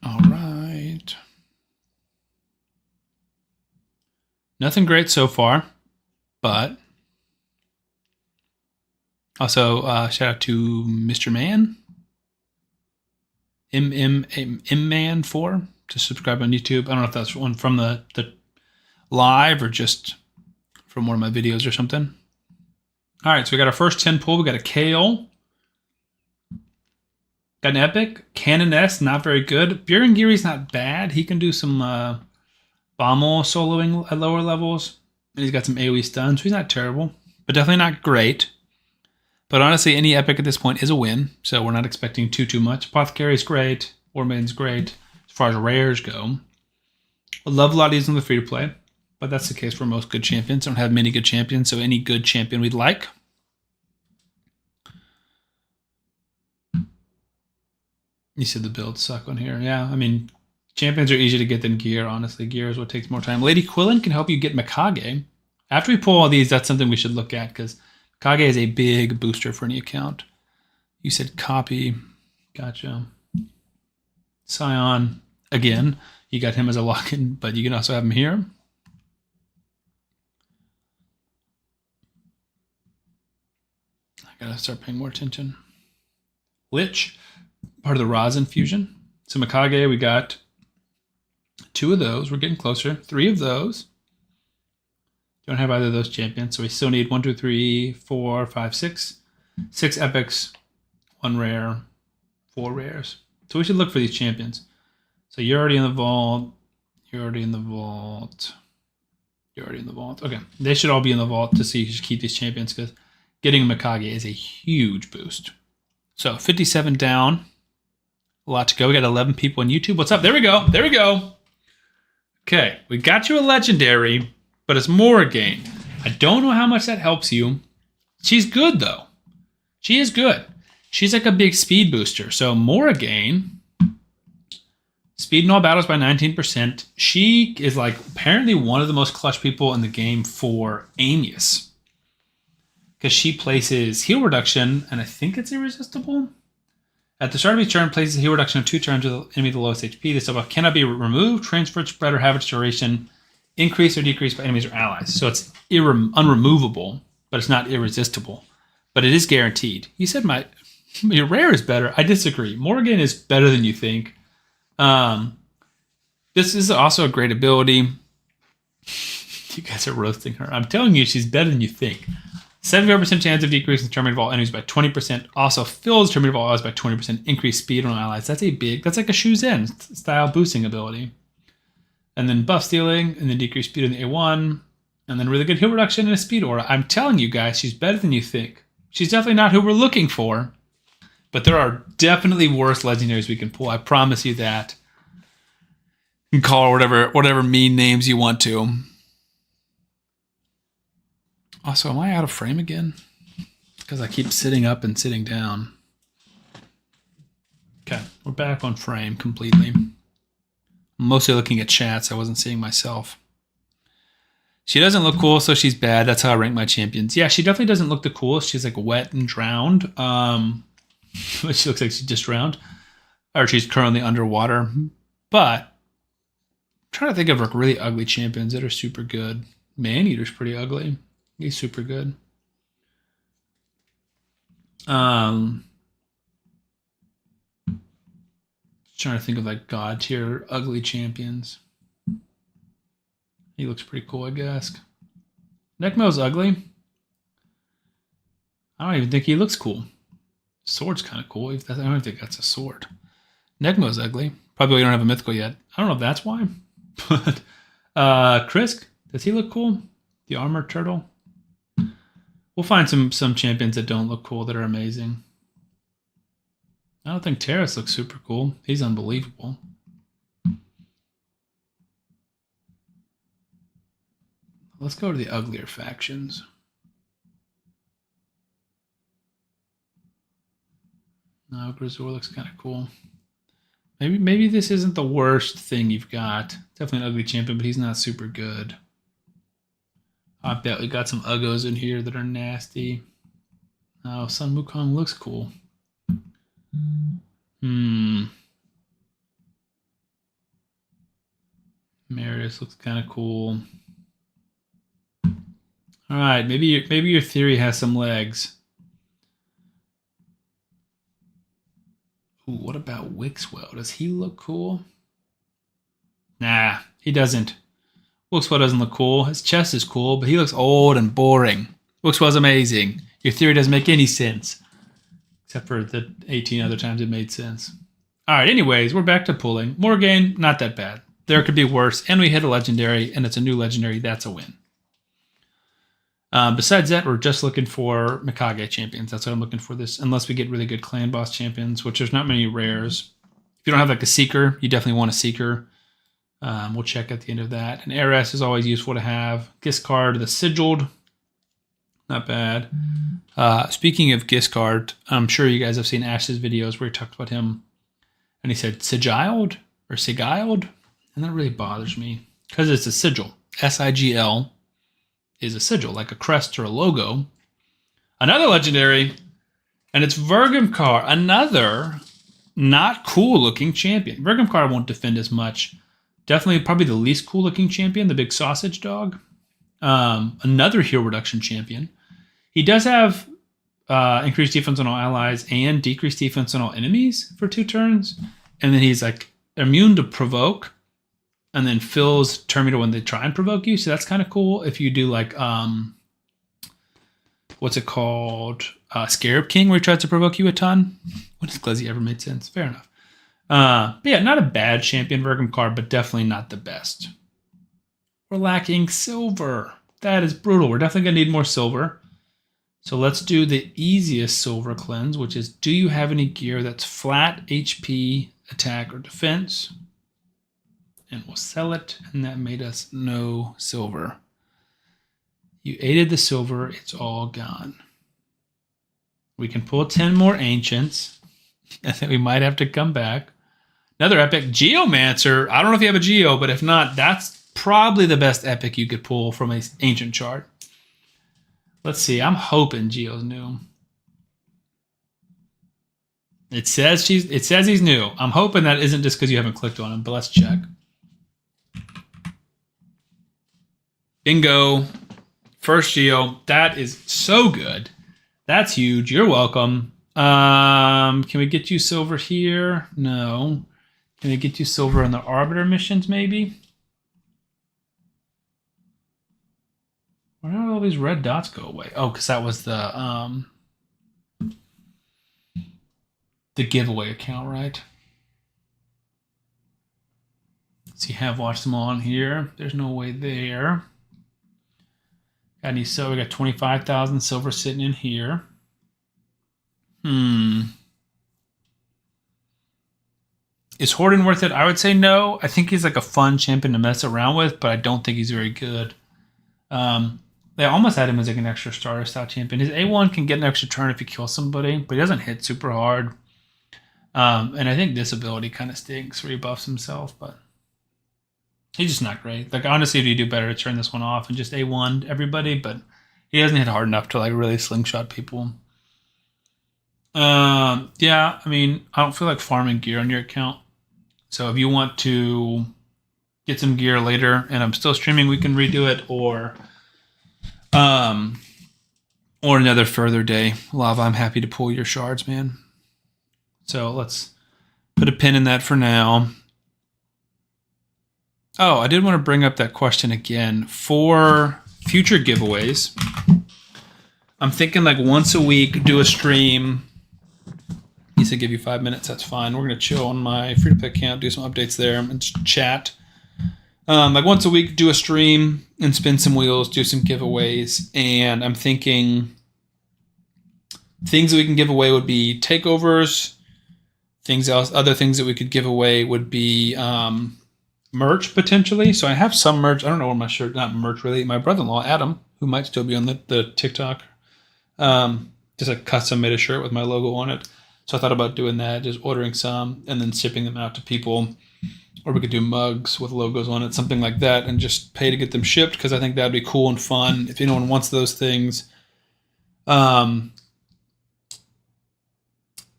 All right. Nothing great so far, but also shout out to Mr. Man, MMM4, to subscribe on YouTube. I don't know if that's one from the live or just from one of my videos or something. All right, so we got our first 10 pull. We got a Kale. Got an Epic. Canoness, not very good. Birangiri's not bad. He can do some Bommel soloing at lower levels. And he's got some AoE stuns, so he's not terrible. But definitely not great. But honestly, any Epic at this point is a win. So we're not expecting too much. Apothecary's great. Warman's great. As far as rares go. I love a lot of these on the free-to-play. But that's the case for most good champions. Don't have many good champions, so any good champion we'd like. You said the builds suck on here. Yeah, I mean, champions are easier to get than gear, honestly. Gear is what takes more time. Lady Quillen can help you get Mikage. After we pull all these, that's something we should look at, because Mikage is a big booster for any account. You said copy. Gotcha. Scion, again, you got him as a lock-in, but you can also have him here. I gotta start paying more attention. Lich, part of the Rosin fusion. So Mikage, we got 2 of those. We're getting closer. 3 of those. Don't have either of those champions, so we still need 1, 2, 3, 4, 5, 6. 6 epics, 1 rare, 4 rares. So we should look for these champions. So you're already in the vault. You're already in the vault. You're already in the vault. Okay, they should all be in the vault to see you should keep these champions because getting Mikage is a huge boost. So 57 down. A lot to go. We got 11 people on YouTube. What's up? There we go. There we go. Okay, we got you a legendary, but it's Morrigan. I don't know how much that helps you. She's good, though. She is good. She's like a big speed booster. So Morrigan, speed in all battles by 19%. She is like apparently one of the most clutch people in the game for Amius. Because she places heal reduction, and I think it's irresistible. At the start of each turn, places a heal reduction of 2 turns with the enemy with the lowest HP. This buff cannot be removed, transferred, spread, or have its duration increased or decreased by enemies or allies. So it's unremovable, but it's not irresistible. But it is guaranteed. You said your rare is better. I disagree. Morrigan is better than you think. This is also a great ability. You guys are roasting her. I'm telling you, she's better than you think. 75% chance of decreasing the terminate of all enemies by 20%. Also fills terminate of all allies by 20%. Increased speed on allies. That's like a Shuzen style boosting ability. And then buff stealing, and then decreased speed on the A1. And then really good heal reduction and a speed aura. I'm telling you guys, she's better than you think. She's definitely not who we're looking for. But there are definitely worse legendaries we can pull. I promise you that. You can call her whatever mean names you want to. Also, am I out of frame again? Because I keep sitting up and sitting down. Okay, we're back on frame completely. I'm mostly looking at chats. I wasn't seeing myself. She doesn't look cool, so she's bad. That's how I rank my champions. Yeah, she definitely doesn't look the coolest. She's like wet and drowned. She looks like she just drowned. Or she's currently underwater. But I'm trying to think of like really ugly champions that are super good. Maneater's pretty ugly. He's super good. Trying to think of like god tier ugly champions. He looks pretty cool, I guess. Nekmo's ugly. I don't even think he looks cool. Sword's kind of cool. I don't think that's a sword. Nekmo's ugly. Probably we don't have a mythical yet. I don't know if that's why. But Krisk, does he look cool? The armored turtle. We'll find some champions that don't look cool that are amazing. I don't think Terrace looks super cool. He's unbelievable. Let's go to the uglier factions. No, Grisor looks kind of cool. Maybe this isn't the worst thing you've got. Definitely an ugly champion, but he's not super good. I bet we got some uggos in here that are nasty. Oh, Sun Wukong looks cool. Meredith looks kind of cool. All right, maybe your theory has some legs. Ooh, what about Wixwell? Does he look cool? Nah, he doesn't. Wixwell doesn't look cool. His chest is cool, but he looks old and boring. Wixwell's amazing. Your theory doesn't make any sense. Except for the 18 other times it made sense. All right, anyways, we're back to pulling. Morrigan, not that bad. There could be worse, and we hit a legendary, and it's a new legendary. That's a win. Besides that, we're just looking for Mikage champions. That's what I'm looking for this, unless we get really good clan boss champions, which there's not many rares. If you don't have like a Seeker, you definitely want a Seeker. We'll check at the end of that. An Heiress is always useful to have. Giscard, the Sigiled. Not bad. Speaking of Giscard, I'm sure you guys have seen Ash's videos where he talked about him. And he said Sigiled or Sigiled. And that really bothers me. Because it's a sigil. S-I-G-L is a sigil, like a crest or a logo. Another legendary. And it's Vergamkar. Another not cool looking champion. Vergamkar won't defend as much. Definitely probably the least cool looking champion, the big sausage dog. Another heal reduction champion. He does have increased defense on all allies and decreased defense on all enemies for 2 turns. and then he's like immune to provoke, and then fills turn meter when they try and provoke you. So that's kind of cool. If you do like what's it called? Scarab King, where he tries to provoke you a ton. When has Glizzy ever made sense? Fair enough. But yeah, not a bad champion Vergum card, but definitely not the best. We're lacking silver. That is brutal. We're definitely gonna need more silver. So let's do the easiest silver cleanse, which is, do you have any gear that's flat HP, attack, or defense? And we'll sell it, and that made us no silver. You aided the silver, it's all gone. We can pull 10 more ancients. I think we might have to come back. Another epic, Geomancer. I don't know if you have a Geo, but if not, that's probably the best epic you could pull from an ancient chart. Let's see. I'm hoping Geo's new. It says he's new. I'm hoping that isn't just because you haven't clicked on him, but let's check. Bingo. First Geo. That is so good. That's huge. You're welcome. Can we get you silver here? No. Can we get you silver on the Arbiter missions, maybe? Why don't all these red dots go away? Oh, because that was the giveaway account, right? So you have watched them all on here. There's no way there. Got any silver? We got 25,000 silver sitting in here. Is Horden worth it? I would say no. I think he's like a fun champion to mess around with, but I don't think he's very good. They almost had him as like an extra starter style champion. His A1 can get an extra turn if he kills somebody, but he doesn't hit super hard. And I think this ability kind of stinks where he buffs himself, but he's just not great. Like, honestly, if you do better to turn this one off and just A1 everybody, but he doesn't hit hard enough to like really slingshot people. Yeah, I mean, I don't feel like farming gear on your account. So if you want to get some gear later and I'm still streaming, we can redo it, or another further day. Lava, I'm happy to pull your shards, man. So let's put a pin in that for now. Oh, I did want to bring up that question again. For future giveaways, I'm thinking like once a week, do a stream. He said give you 5 minutes. That's fine. We're going to chill on my free-to-play account, do some updates there, and just chat. Like once a week, do a stream and spin some wheels, do some giveaways. And I'm thinking things that we can give away would be takeovers. Other things that we could give away would be merch potentially. So I have some merch. I don't know where my shirt, not merch really. My brother-in-law, Adam, who might still be on the TikTok, just a custom made a shirt with my logo on it. So I thought about doing that, just ordering some and then shipping them out to people. Or we could do mugs with logos on it, something like that, and just pay to get them shipped, because I think that'd be cool and fun if anyone wants those things. And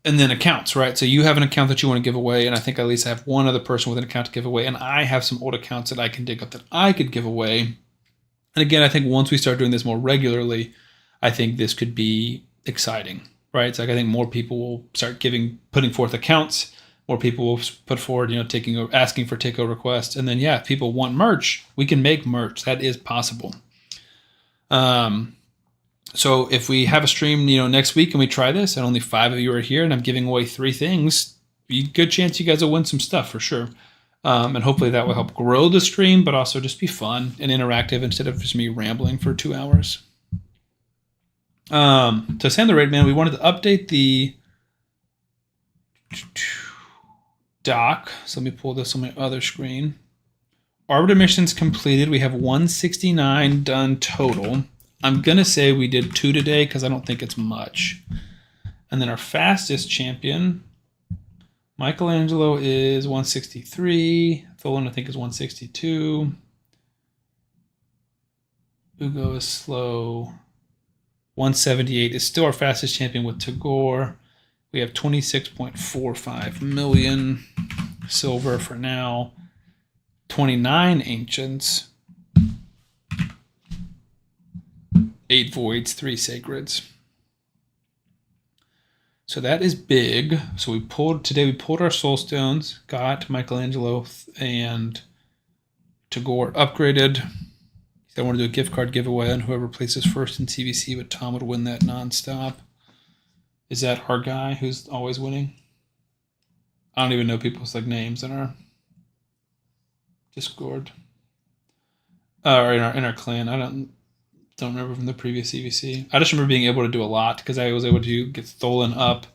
then accounts, right? So you have an account that you want to give away, and I think at least I have one other person with an account to give away, and I have some old accounts that I can dig up that I could give away. And again, I think once we start doing this more regularly, I think this could be exciting, right? It's like I think more people will start putting forth accounts. More people will put forward, asking for takeover requests. And then, yeah, if people want merch, we can make merch. That is possible. So if we have a stream, next week and we try this and only 5 of you are here and I'm giving away 3 things, good chance you guys will win some stuff for sure. And hopefully that will help grow the stream, but also just be fun and interactive instead of just me rambling for 2 hours. To Sand the Raid Man, we wanted to update the doc. So let me pull this on my other screen. Arbiter missions completed. We have 169 done total. I'm going to say we did 2 today because I don't think it's much. And then our fastest champion, Michelangelo, is 163. Tholan, I think, is 162. Ugo is slow. 178 is still our fastest champion with Tagore. We have 26.45 million silver for now. 29 ancients. 8 voids, 3 sacreds. So that is big. So we pulled our soul stones, got Michelangelo and Tagore upgraded. I want to do a gift card giveaway on whoever places first in CVC, but Tom would win that nonstop. Is that our guy who's always winning? I don't even know people's like names in our Discord. Or in our clan. I don't remember from the previous CVC. I just remember being able to do a lot because I was able to get stolen up,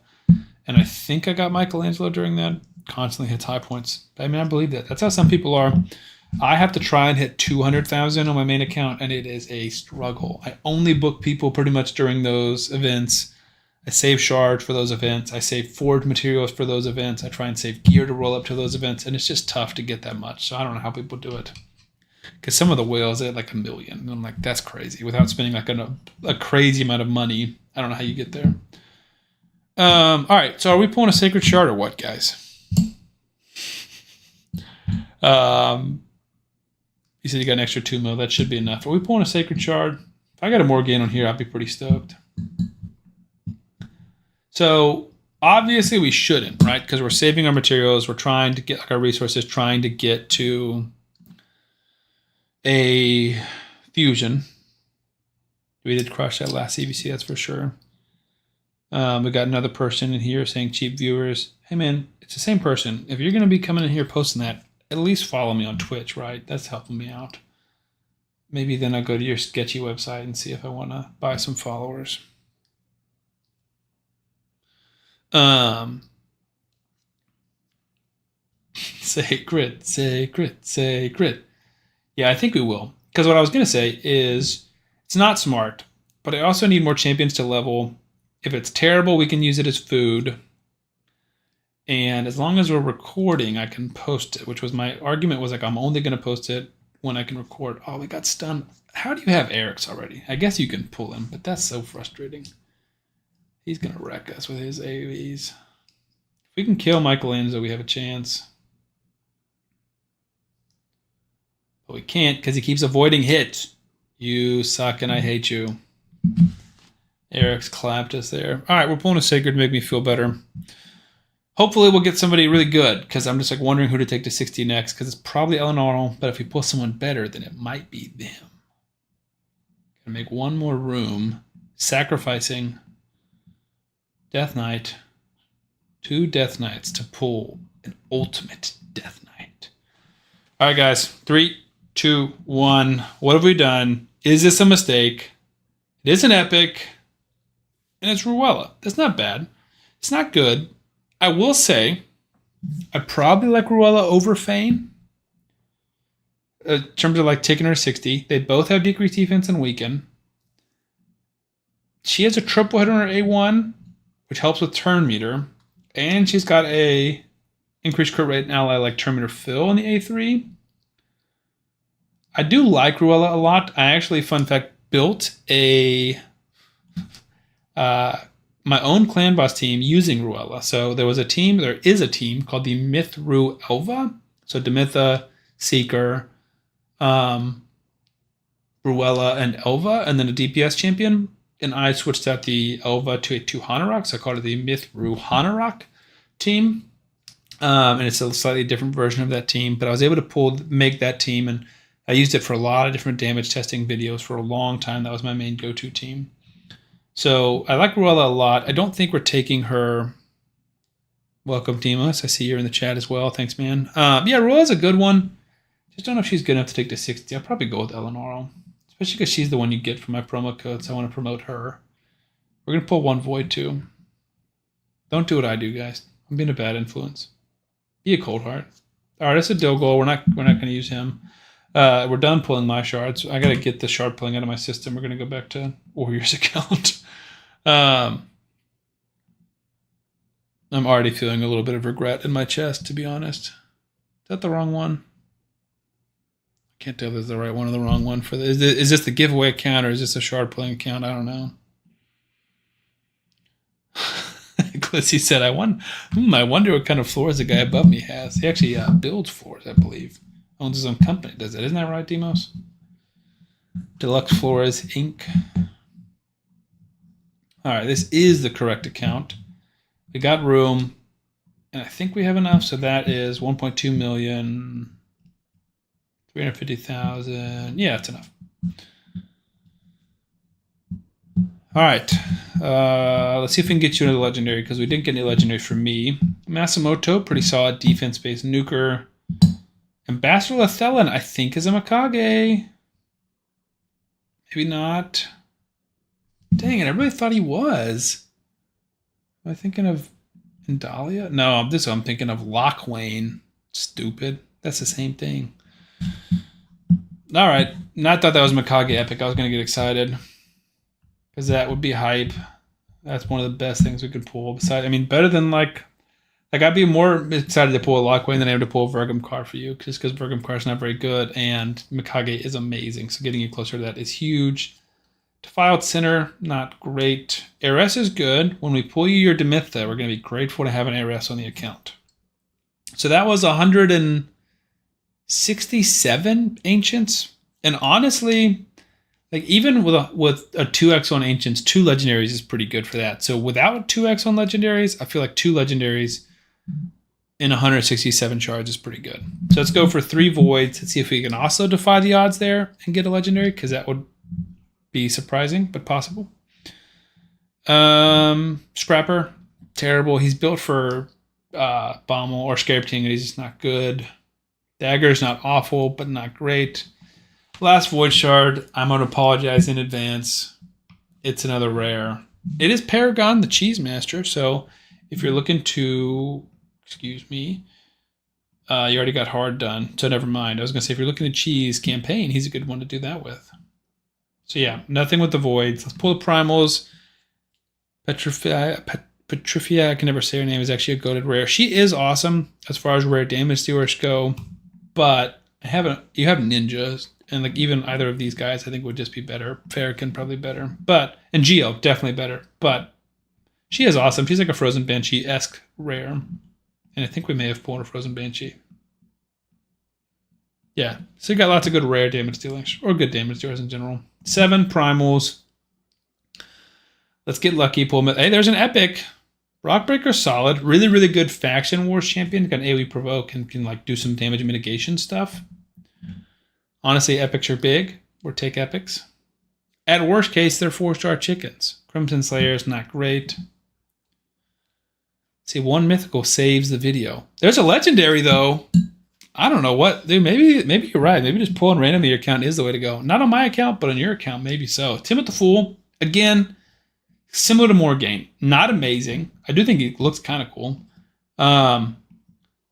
and I think I got Michelangelo during that. Constantly hits high points. I mean, I believe that. That's how some people are. I have to try and hit 200,000 on my main account, and it is a struggle. I only book people pretty much during those events. I save shards for those events. I save forge materials for those events. I try and save gear to roll up to those events, and it's just tough to get that much. So I don't know how people do it. Because some of the whales are at like 1 million. And I'm like, that's crazy. Without spending like a crazy amount of money. I don't know how you get there. All right. So are we pulling a sacred shard or what, guys? You said you got an extra 2 mil. That should be enough. Are we pulling a sacred shard? If I got a Morgane on here, I'd be pretty stoked. So obviously we shouldn't, right? Because we're saving our materials. We're trying to get like our resources, trying to get to a fusion. We did crush that last CVC, that's for sure. We got another person in here saying cheap viewers. Hey man, it's the same person. If you're going to be coming in here posting that, at least follow me on Twitch, right? That's helping me out. Maybe then I'll go to your sketchy website and see if I want to buy some followers. Sacred. Yeah, I think we will. Because what I was going to say is it's not smart, but I also need more champions to level. If it's terrible, we can use it as food. And as long as we're recording, I can post it, which was my argument was like, I'm only going to post it when I can record. Oh, we got stunned. How do you have Eric's already? I guess you can pull him, but that's so frustrating. He's going to wreck us with his AoEs. If we can kill Michelangelo, we have a chance. But we can't because he keeps avoiding hits. You suck and I hate you. Eric's clapped us there. All right, we're pulling a sacred to make me feel better. Hopefully we'll get somebody really good because I'm just like wondering who to take to 60 next because it's probably Eleanor, but if we pull someone better, then it might be them. Gonna make one more room, sacrificing Death Knight, 2 Death Knights to pull an ultimate Death Knight. All right, guys, 3, 2, 1. What have we done? Is this a mistake? It is an epic, and it's Ruella. That's not bad. It's not good. I will say, I probably like Ruella over Fane. In terms of like taking her 60. They both have decreased defense and weaken. She has a triple hit on her A1, which helps with turn meter. And she's got a increased crit rate and ally like turn meter fill in the A3. I do like Ruella a lot. I actually, fun fact, built a my own clan boss team using Ruella. So there is a team called the Mithru Elva. So Demitha, Seeker, Ruella, and Elva, and then a DPS champion. And I switched out the Elva to a 2 Hanorok, so I called it the Mithru Hanorok team. And it's a slightly different version of that team, but I was able to make that team, and I used it for a lot of different damage testing videos for a long time. That was my main go-to team. So I like Ruella a lot. I don't think we're taking her. Welcome, Demas. I see you're in the chat as well. Thanks, man. Yeah, Ruella's a good one. Just don't know if she's good enough to take to 60. I'll probably go with Eleanor, especially because she's the one you get from my promo code, so I want to promote her. We're going to pull 1 Void, too. Don't do what I do, guys. I'm being a bad influence. Be a cold heart. All right, that's a Dilgol. We're not going to use him. We're done pulling my shards. I got to get the shard pulling out of my system. We're going to go back to Warrior's account. I'm already feeling a little bit of regret in my chest, to be honest. Is that the wrong one? I can't tell if it's the right one or the wrong one for this. Is this the giveaway account or is this a shard pulling account? I don't know. Glissy said, I wonder what kind of floors the guy above me has. He actually builds floors, I believe. Owns his own company, does it? Isn't that right, Demos? Deluxe Floors, Inc. All right, this is the correct account. We got room, and I think we have enough. So that is 1.2 million, 350,000. Yeah, it's enough. All right. Let's see if we can get you into the legendary, because we didn't get any legendary for me. Masamoto, pretty solid defense-based nuker. Ambassador Lethellan, I think, is a Mikage. Maybe not. Dang it, I really thought he was. Am I thinking of Indalia? No, I'm thinking of Lockwayne. Stupid. That's the same thing. All right. I thought that was Mikage Epic. I was going to get excited, because that would be hype. That's one of the best things we could pull. Besides, I mean, better than like I'd be more excited to pull a Lockwayne than I am to pull a Vergum for you, just because Vergum is not very good and Mikage is amazing. So getting you closer to that is huge. Defiled Sinner, not great. ARS is good. When we pull you your Demytha, we're going to be grateful to have an ARS on the account. So that was 167 Ancients. And honestly, like even with a 2x on Ancients, 2 Legendaries is pretty good for that. So without 2x on Legendaries, I feel like 2 Legendaries in 167 shards is pretty good. So let's go for 3 Voids. Let's see if we can also defy the odds there and get a Legendary, because that would be surprising, but possible. Scrapper, terrible. He's built for Bommel or Scarab King, and he's just not good. Dagger's not awful, but not great. Last Void Shard, I'm going to apologize in advance. It's another rare. It is Paragon, the Cheese Master, so if you're looking to, excuse me, you already got hard done, so never mind. I was going to say, if you're looking at Cheese Campaign, he's a good one to do that with. So yeah, nothing with the Voids. Let's pull the Primals. Petrifia, I can never say her name, is actually a goated rare. She is awesome as far as rare damage dealers go, but you have ninjas, and like even either of these guys I think would just be better. Farrakhan probably better, and Geo definitely better. But she is awesome. She's like a Frozen Banshee-esque rare, and I think we may have pulled a Frozen Banshee. Yeah, so you got lots of good rare damage dealers, or good damage dealers in general. 7 Primals. Let's get lucky. Pull them. Hey, there's an Epic. Rockbreaker solid. Really, really good Faction Wars champion. Got an AoE provoke and can like do some damage mitigation stuff. Honestly, Epics are big. Or take Epics. At worst case, they're 4-star chickens. Crimson Slayer is not great. See, 1 mythical saves the video. There's a legendary though. I don't know what, dude. Maybe you're right. Maybe just pulling randomly your account is the way to go. Not on my account, but on your account, maybe so. Timothy the Fool, again, similar to Morgaine. Not amazing. I do think he looks kind of cool, but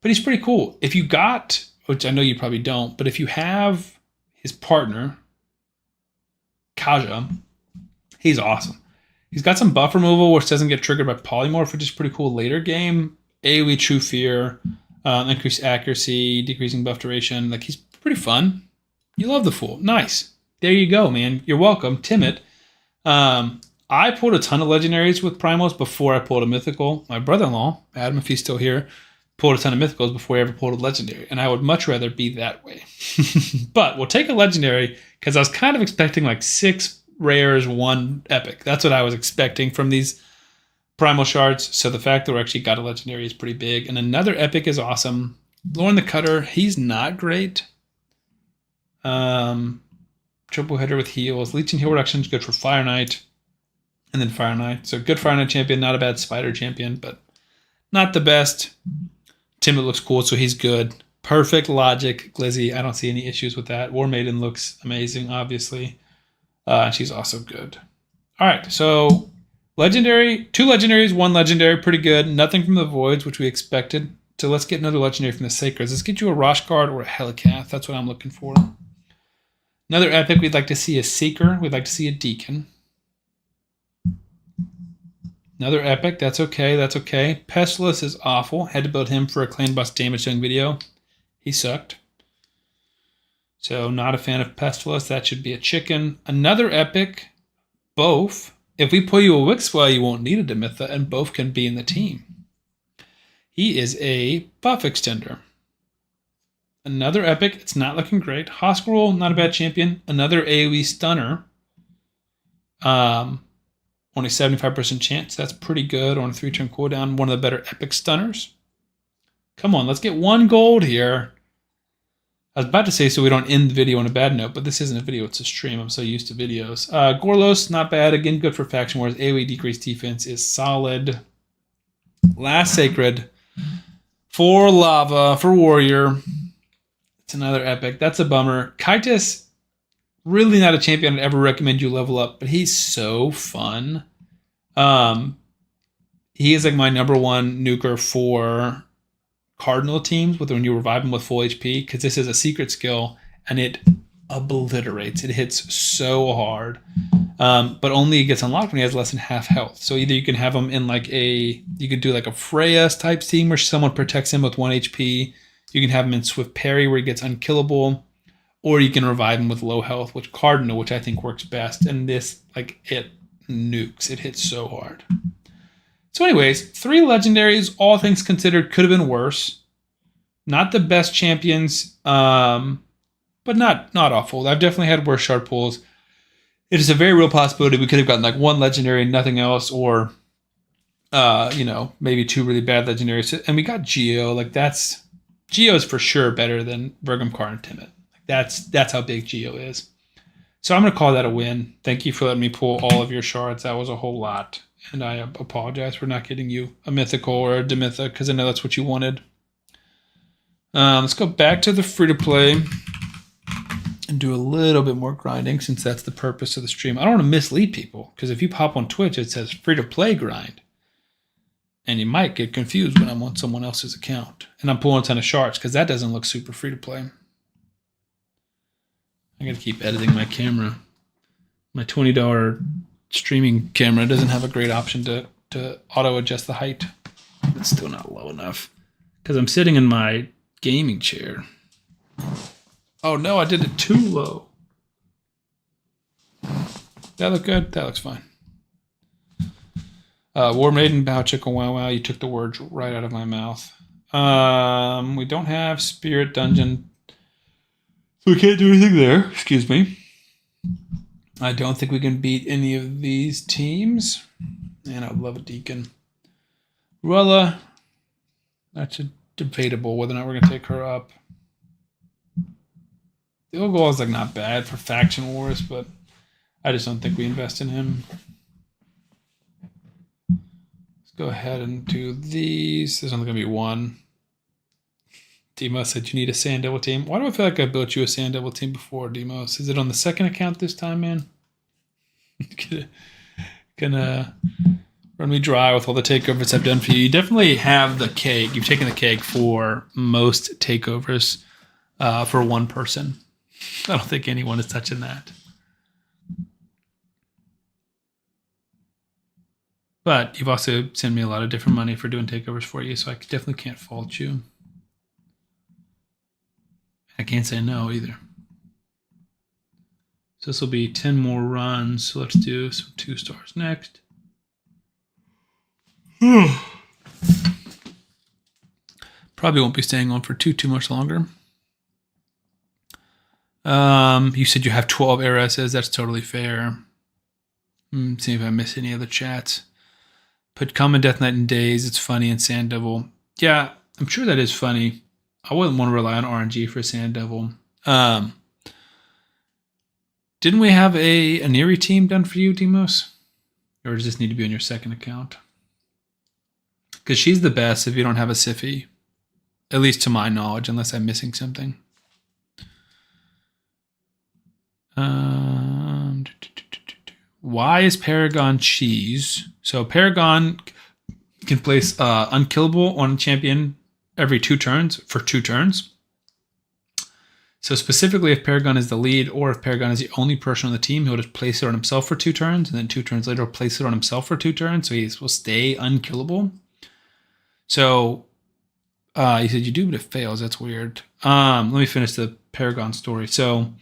he's pretty cool. If you got, which I know you probably don't, but if you have his partner, Kaja, he's awesome. He's got some buff removal, which doesn't get triggered by Polymorph, which is pretty cool later game. AoE True Fear. Increased accuracy, decreasing buff duration. Like, he's pretty fun. You love the Fool. Nice. There you go, man. You're welcome. Timid. I pulled a ton of legendaries with Primals before I pulled a mythical. My brother-in-law, Adam, if he's still here, pulled a ton of mythicals before I ever pulled a legendary. And I would much rather be that way. But we'll take a legendary, because I was kind of expecting like 6 rares, 1 epic. That's what I was expecting from these Primal Shards, so the fact that we actually got a legendary is pretty big. And another epic is awesome. Lauren the Cutter, he's not great. Triple hitter with heals. Leech and heal reduction is good for Fire Knight. And then Fire Knight. So good Fire Knight champion, not a bad Spider champion, but not the best. Timid looks cool, so he's good. Perfect logic, Glizzy. I don't see any issues with that. War Maiden looks amazing, obviously. She's also good. All right, so legendary, 2 legendaries, 1 legendary, pretty good. Nothing from the Voids, which we expected. So let's get another legendary from the Sacreds. Let's get you a Roshguard or a Helicath. That's what I'm looking for. Another epic, we'd like to see a Seeker. We'd like to see a Deacon. Another epic, that's okay, that's okay. Pestilus is awful. Had to build him for a clan boss damage doing video. He sucked. So not a fan of Pestilus. That should be a chicken. Another epic, both. If we pull you a Wixwell, you won't need a Demytha, and both can be in the team. He is a buff extender. Another epic, it's not looking great. Hoscarol, not a bad champion. Another AoE stunner. only 75% chance. That's pretty good on a 3-turn cooldown. One of the better epic stunners. Come on, let's get 1 gold here. I was about to say so we don't end the video on a bad note, but this isn't a video, it's a stream. I'm so used to videos. Gorlos, not bad. Again, good for faction wars. AoE decreased defense is solid. Last Sacred. For Lava, for Warrior. It's another epic. That's a bummer. Kaitis, really not a champion I'd ever recommend you level up, but he's so fun. He is like my number 1 nuker for Cardinal teams with when you revive him with full HP, because this is a secret skill and it obliterates. It hits so hard, but only gets unlocked when he has less than half health. So either you can have him in like you could do like a Freya type team where someone protects him with 1 HP. You can have him in Swift Parry where he gets unkillable, or you can revive him with low health, which Cardinal, which I think works best. And this, like, it nukes. It hits so hard. So anyways, 3 legendaries, all things considered, could have been worse. Not the best champions, but not awful. I've definitely had worse shard pulls. It is a very real possibility we could have gotten like 1 legendary and nothing else, or maybe 2 really bad legendaries. And we got Geo. Like Geo is for sure better than Vergamkar and Timid. Like that's how big Geo is. So I'm gonna call that a win. Thank you for letting me pull all of your shards. That was a whole lot. And I apologize for not getting you a mythical or a Demytha, because I know that's what you wanted. Let's go back to the free-to-play and do a little bit more grinding, since that's the purpose of the stream. I don't want to mislead people, because if you pop on Twitch, it says free-to-play grind. And you might get confused when I'm on someone else's account. And I'm pulling a ton of shards, because that doesn't look super free-to-play. I got to keep editing my camera. My $20 streaming camera doesn't have a great option to auto adjust the height. It's still not low enough because I'm sitting in my gaming chair. Oh no, I did it too low. That look good? That looks fine. War Maiden, Bow Chicken Wow Wow. You took the words right out of my mouth. We don't have Spirit Dungeon, so we can't do anything there. Excuse me. I don't think we can beat any of these teams. And I would love a Deacon. Ruella, that's debatable whether or not we're going to take her up. The old goal is like not bad for faction wars, but I just don't think we invest in him. Let's go ahead and do these. There's only going to be 1. Demos said you need a Sand Devil team. Why do I feel like I built you a Sand Devil team before, Demos? Is it on the 2nd account this time, man? Gonna run me dry with all the takeovers I've done for you. You definitely have the keg. You've taken the keg for most takeovers for 1 person. I don't think anyone is touching that. But you've also sent me a lot of different money for doing takeovers for you, so I definitely can't fault you. I can't say no either. So this will be 10 more runs. So let's do some 2 stars next. Probably won't be staying on for too much longer. You said you have 12 RSs. That's totally fair. See if I miss any other chats. Put Common Death Knight in Days. It's funny in Sand Devil. Yeah, I'm sure that is funny. I wouldn't want to rely on RNG for Sand Devil. Didn't we have a Aniri team done for you, Demos? Or does this need to be on your 2nd account? Because she's the best if you don't have a Siphi. At least to my knowledge, unless I'm missing something. Why is Paragon cheese? So Paragon can place unkillable on a champion every 2 turns for 2 turns. So specifically if Paragon is the lead, or if Paragon is the only person on the team, he'll just place it on himself for 2 turns, and then 2 turns later he'll place it on himself for 2 turns, so he will stay unkillable. So he said you do, but it fails. That's weird. Let me finish the Paragon story. So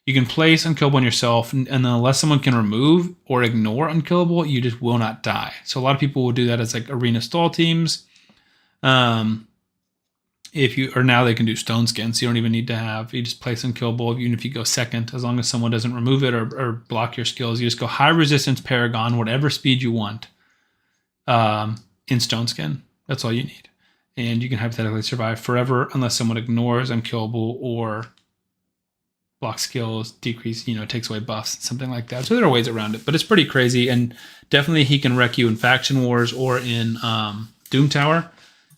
you can place unkillable on yourself, and then unless someone can remove or ignore unkillable, you just will not die. So a lot of people will do that as like arena stall teams. If you or now they can do stone skin, so you don't even need to have. You just place unkillable, even if you go second, as long as someone doesn't remove it or block your skills. You just go high resistance Paragon, whatever speed you want, in stone skin. That's all you need, and you can hypothetically survive forever unless someone ignores unkillable or block skills, decrease, takes away buffs, something like that. So there are ways around it, but it's pretty crazy, and definitely he can wreck you in Faction Wars or in Doom Tower.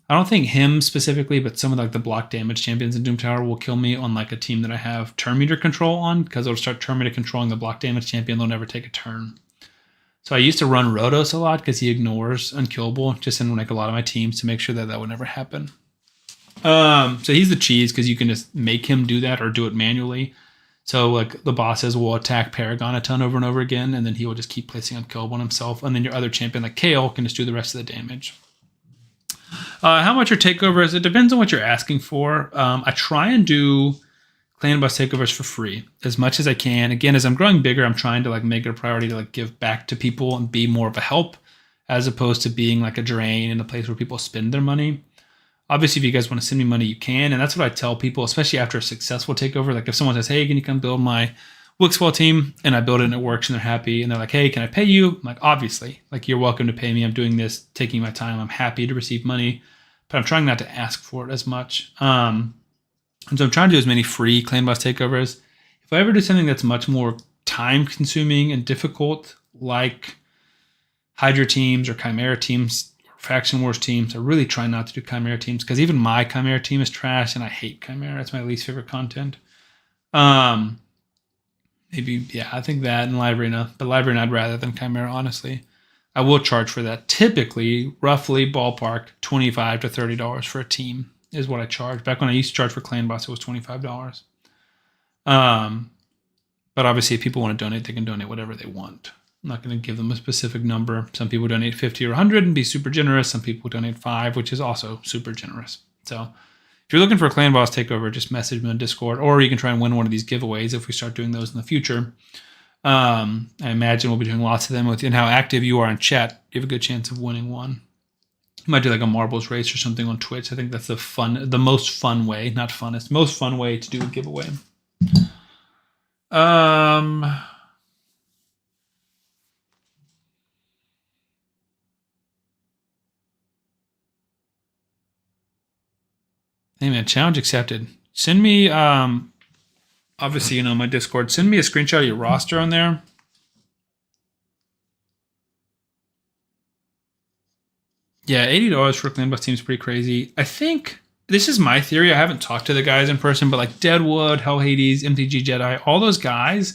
I don't think him specifically, but some of like the block damage champions in Doom Tower will kill me on like a team that I have turn meter control on, because it'll start turn meter controlling the block damage champion. They'll never take a turn. So I used to run Rotos a lot because he ignores unkillable just in like a lot of my teams to make sure that would never happen. So he's the cheese because you can just make him do that or do it manually. So like the bosses will attack Paragon a ton over and over again, and then he will just keep placing unkillable on himself. And then your other champion like Kale can just do the rest of the damage. How much your takeovers? It depends on what you're asking for. I try and do clan boss takeovers for free as much as I can. Again, as I'm growing bigger, I'm trying to like make it a priority to like give back to people and be more of a help, as opposed to being like a drain in a place where people spend their money. Obviously, if you guys want to send me money, you can, and that's what I tell people, especially after a successful takeover. Like if someone says, "Hey, can you come build my Wixwell team?" and I build it and it works and they're happy, and they're like, "Hey, can I pay you?" I'm like, obviously, like you're welcome to pay me. I'm doing this, taking my time. I'm happy to receive money, but I'm trying not to ask for it as much. And so I'm trying to do as many free clan boss takeovers. If I ever do something that's much more time consuming and difficult, like Hydra teams or Chimera teams, or Faction Wars teams, I really try not to do Chimera teams, because even my Chimera team is trash and I hate Chimera. It's my least favorite content. Maybe, yeah, I think that and Live Arena, but Live Arena I'd rather than Chimera, honestly. I will charge for that. Typically, roughly ballpark, $25 to $30 for a team is what I charge. Back when I used to charge for Clan Boss, it was $25. But obviously, if people want to donate, they can donate whatever they want. I'm not going to give them a specific number. Some people donate 50 or 100 and be super generous. Some people donate 5, which is also super generous. So if you're looking for a Clan Boss takeover, just message me on Discord, or you can try and win one of these giveaways if we start doing those in the future. I imagine we'll be doing lots of them. Within how active you are in chat, you have a good chance of winning one. You might do like a marbles race or something on Twitch. I think that's the most fun way, not funnest, most fun way to do a giveaway. Hey man, challenge accepted. Send me, obviously, my Discord. Send me a screenshot of your roster on there. Yeah, $80 for a Clan Boss team is pretty crazy. I think this is my theory. I haven't talked to the guys in person, but like Deadwood, Hell Hades, MTG Jedi, all those guys,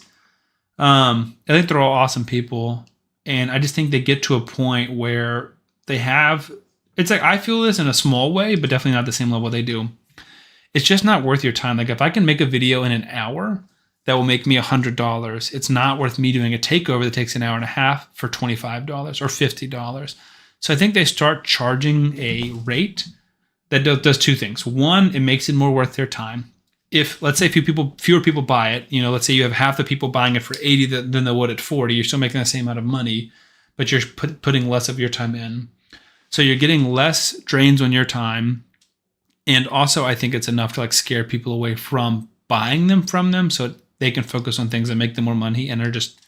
I think they're all awesome people. And I just think they get to a point where they have, it's like, I feel this in a small way, but definitely not the same level they do. It's just not worth your time. Like if I can make a video in an hour that will make me $100, it's not worth me doing a takeover that takes an hour and a half for $25 or $50. So I think they start charging a rate that does two things. One, it makes it more worth their time. If, let's say, fewer people buy it, let's say you have half the people buying it for 80 than they would at 40, you're still making the same amount of money, but you're putting less of your time in. So you're getting less drains on your time. And also, I think it's enough to like scare people away from buying them from them, so they can focus on things that make them more money and are just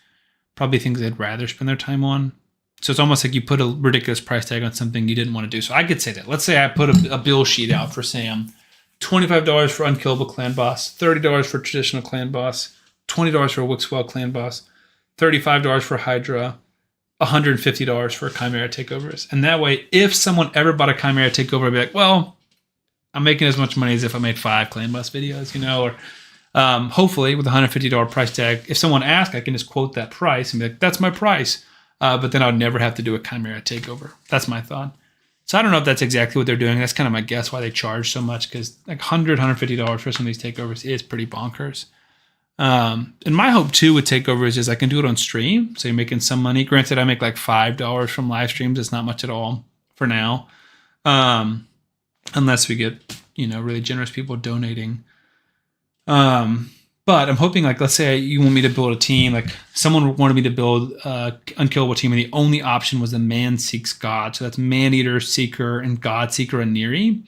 probably things they'd rather spend their time on. So it's almost like you put a ridiculous price tag on something you didn't want to do. So I could say that. Let's say I put a bill sheet out for Sam. $25 for Unkillable Clan Boss, $30 for Traditional Clan Boss, $20 for Wixwell Clan Boss, $35 for Hydra, $150 for Chimera Takeovers. And that way, if someone ever bought a Chimera Takeover, I'd be like, well, I'm making as much money as if I made 5 Clan Boss videos, or hopefully with a $150 price tag. If someone asks, I can just quote that price and be like, that's my price. But then I would never have to do a Chimera Takeover. That's my thought. So I don't know if that's exactly what they're doing. That's kind of my guess why they charge so much, because like $100, $150 for some of these takeovers is pretty bonkers. And my hope too with takeovers is I can do it on stream. So you're making some money. Granted, I make like $5 from live streams. It's not much at all for now. Unless we get, really generous people donating. But I'm hoping, like, let's say you want me to build a team, like someone wanted me to build an Unkillable team, and the only option was the Man Seeks God. So that's Man Eater, Seeker, and God Seeker and Neri.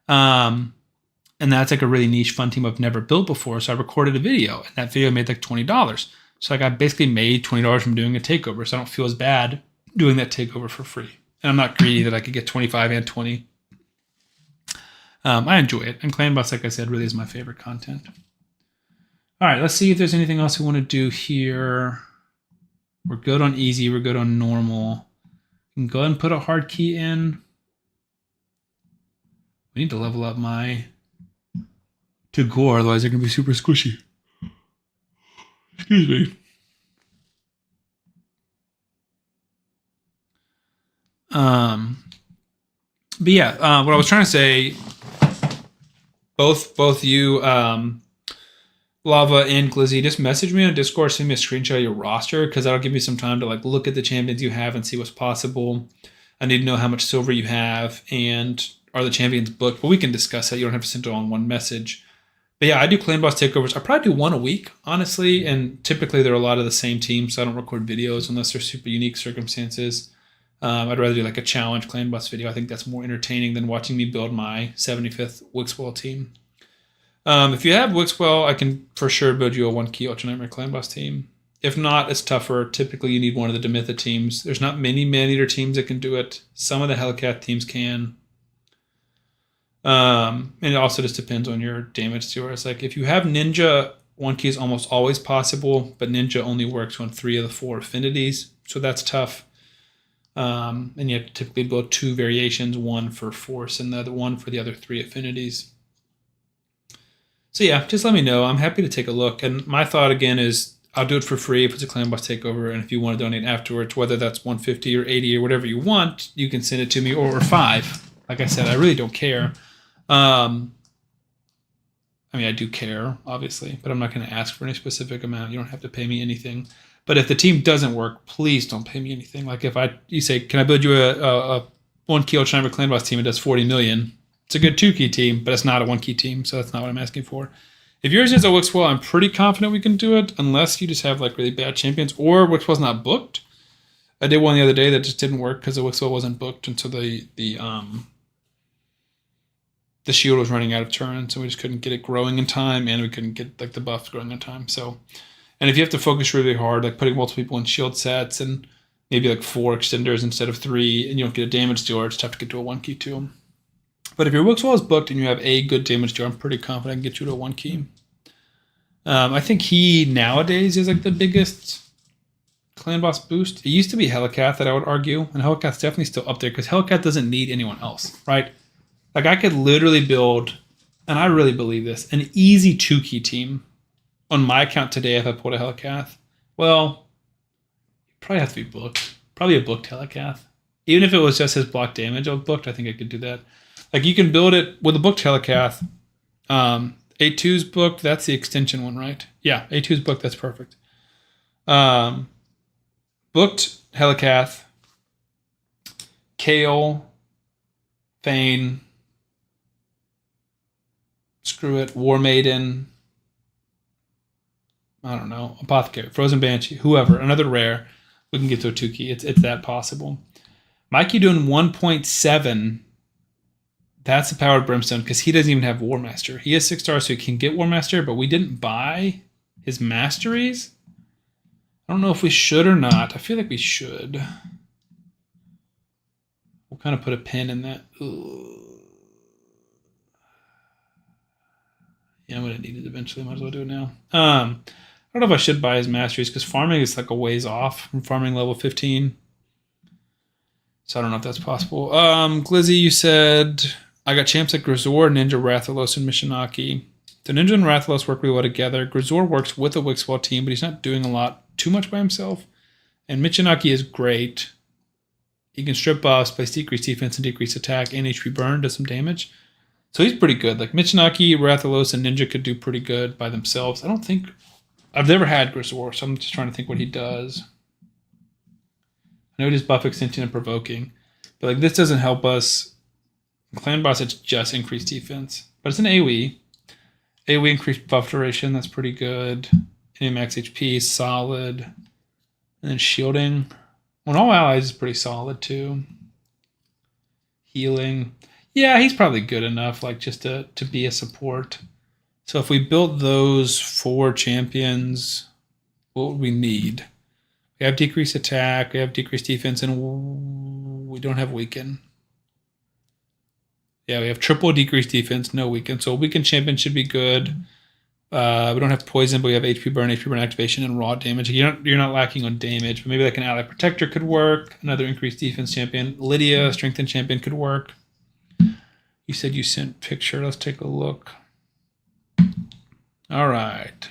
And that's like a really niche fun team I've never built before. So I recorded a video, and that video made like $20. So like I basically made $20 from doing a takeover. So I don't feel as bad doing that takeover for free. And I'm not greedy that I could get 25 and 20. I enjoy it. And Clan Boss, like I said, really is my favorite content. All right, let's see if there's anything else we want to do here. We're good on easy. We're good on normal. We can go ahead and put a hard key in. We need to level up my Tagore, otherwise they're going to be super squishy. Excuse me. But yeah, what I was trying to say, both you, Lava and Glizzy, just message me on Discord, send me a screenshot of your roster, because that'll give me some time to like look at the champions you have and see what's possible. I need to know how much silver you have and are the champions booked, but we can discuss that. You don't have to send it all in one message. But yeah, I do Clan Boss takeovers. I probably do one a week, honestly, and typically they're a lot of the same team, so I don't record videos unless they're super unique circumstances. I'd rather do like a challenge Clan Boss video. I think that's more entertaining than watching me build my 75th Wixwell team. If you have Wixwell, I can for sure build you a 1-key Ultra Nightmare Clan Boss team. If not, it's tougher. Typically, you need one of the Demitha teams. There's not many Man-Eater teams that can do it. Some of the Hellcat teams can. And it also just depends on your damage dealer. It's like if you have Ninja, 1-key is almost always possible, but Ninja only works on 3 of the 4 affinities, so that's tough. And you have to typically build 2 variations, one for Force and the other one for the other 3 affinities. So yeah, just let me know. I'm happy to take a look. And my thought again is I'll do it for free if it's a Clan Boss takeover, and if you want to donate afterwards, whether that's 150 or 80 or whatever you want, you can send it to me, or 5. Like I said, I really don't care. I mean, I do care, obviously, but I'm not going to ask for any specific amount. You don't have to pay me anything. But if the team doesn't work, please don't pay me anything. Like if you say, can I build you a 1-key Ultra Nightmare Clan Boss team that does 40 million? It's a good 2-key team, but it's not a 1-key team, so that's not what I'm asking for. If yours is a Wixwell, I'm pretty confident we can do it, unless you just have like really bad champions, or Wixwell's not booked. I did one the other day that just didn't work because the Wixwell wasn't booked until the shield was running out of turns, so we just couldn't get it growing in time, and we couldn't get like the buffs growing in time. So, and if you have to focus really hard, like putting multiple people in shield sets and maybe like 4 extenders instead of 3, and you don't get a damage dealer, it's tough to get to a 1-key too. But if your Wixwell is booked and you have a good damage dealer, I'm pretty confident I can get you to a 1-key. I think he nowadays is like the biggest Clan Boss boost. It used to be Hellcat that I would argue, and Hellcat's definitely still up there because Hellcat doesn't need anyone else, right? Like I could literally build, and I really believe this, an easy 2-key team on my account today if I pulled a Hellcath. Well, probably have to be booked. Probably a booked Hellcath. Even if it was just his block damage of booked, I think I could do that. Like you can build it with a booked Hellcath. A2's booked. That's the extension one, right? Yeah, A2's booked. That's perfect. Booked Hellcath, Kale, Fane, screw it, War Maiden, I don't know, Apothecary, Frozen Banshee, whoever, another rare, we can get to a 2-key. It's that possible. Mikey doing 1.7. That's the powered Brimstone because he doesn't even have War Master. He has 6 stars, so he can get War Master, but we didn't buy his masteries. I don't know if we should or not. I feel like we should. We'll kind of put a pin in that. Ugh. Yeah, I'm going to need it eventually. Might as well do it now. I don't know if I should buy his masteries because farming is like a ways off from farming level 15. So I don't know if that's possible. Glizzy, you said I got champs like Grisor, Ninja, Rathalos, and Mishinaki. The Ninja and Rathalos work really well together. Grisor works with a Wixwell team, but he's not doing a lot too much by himself. And Mishinaki is great. He can strip buffs, place decreased defense and decreased attack, and HP burn, does some damage. So he's pretty good. Like Mishinaki, Rathalos, and Ninja could do pretty good by themselves. I've never had Grisor, so I'm just trying to think what he does. I know it is buff extension and provoking, but like this doesn't help us. Clan Boss, it's just increased defense, but it's an AoE. AoE increased buff duration, that's pretty good. Max HP, solid. And then shielding. On all allies is pretty solid too. Healing. Yeah, he's probably good enough, like just to be a support. So if we built those 4 champions, what would we need? We have decreased attack, we have decreased defense, and we don't have weaken. Yeah, we have triple decreased defense, no weaken. So a weakened champion should be good. We don't have poison, but we have HP burn activation, and raw damage. You're not lacking on damage, but maybe like an ally protector could work. Another increased defense champion, Lydia, strengthened champion could work. You said you sent picture. Let's take a look. All right.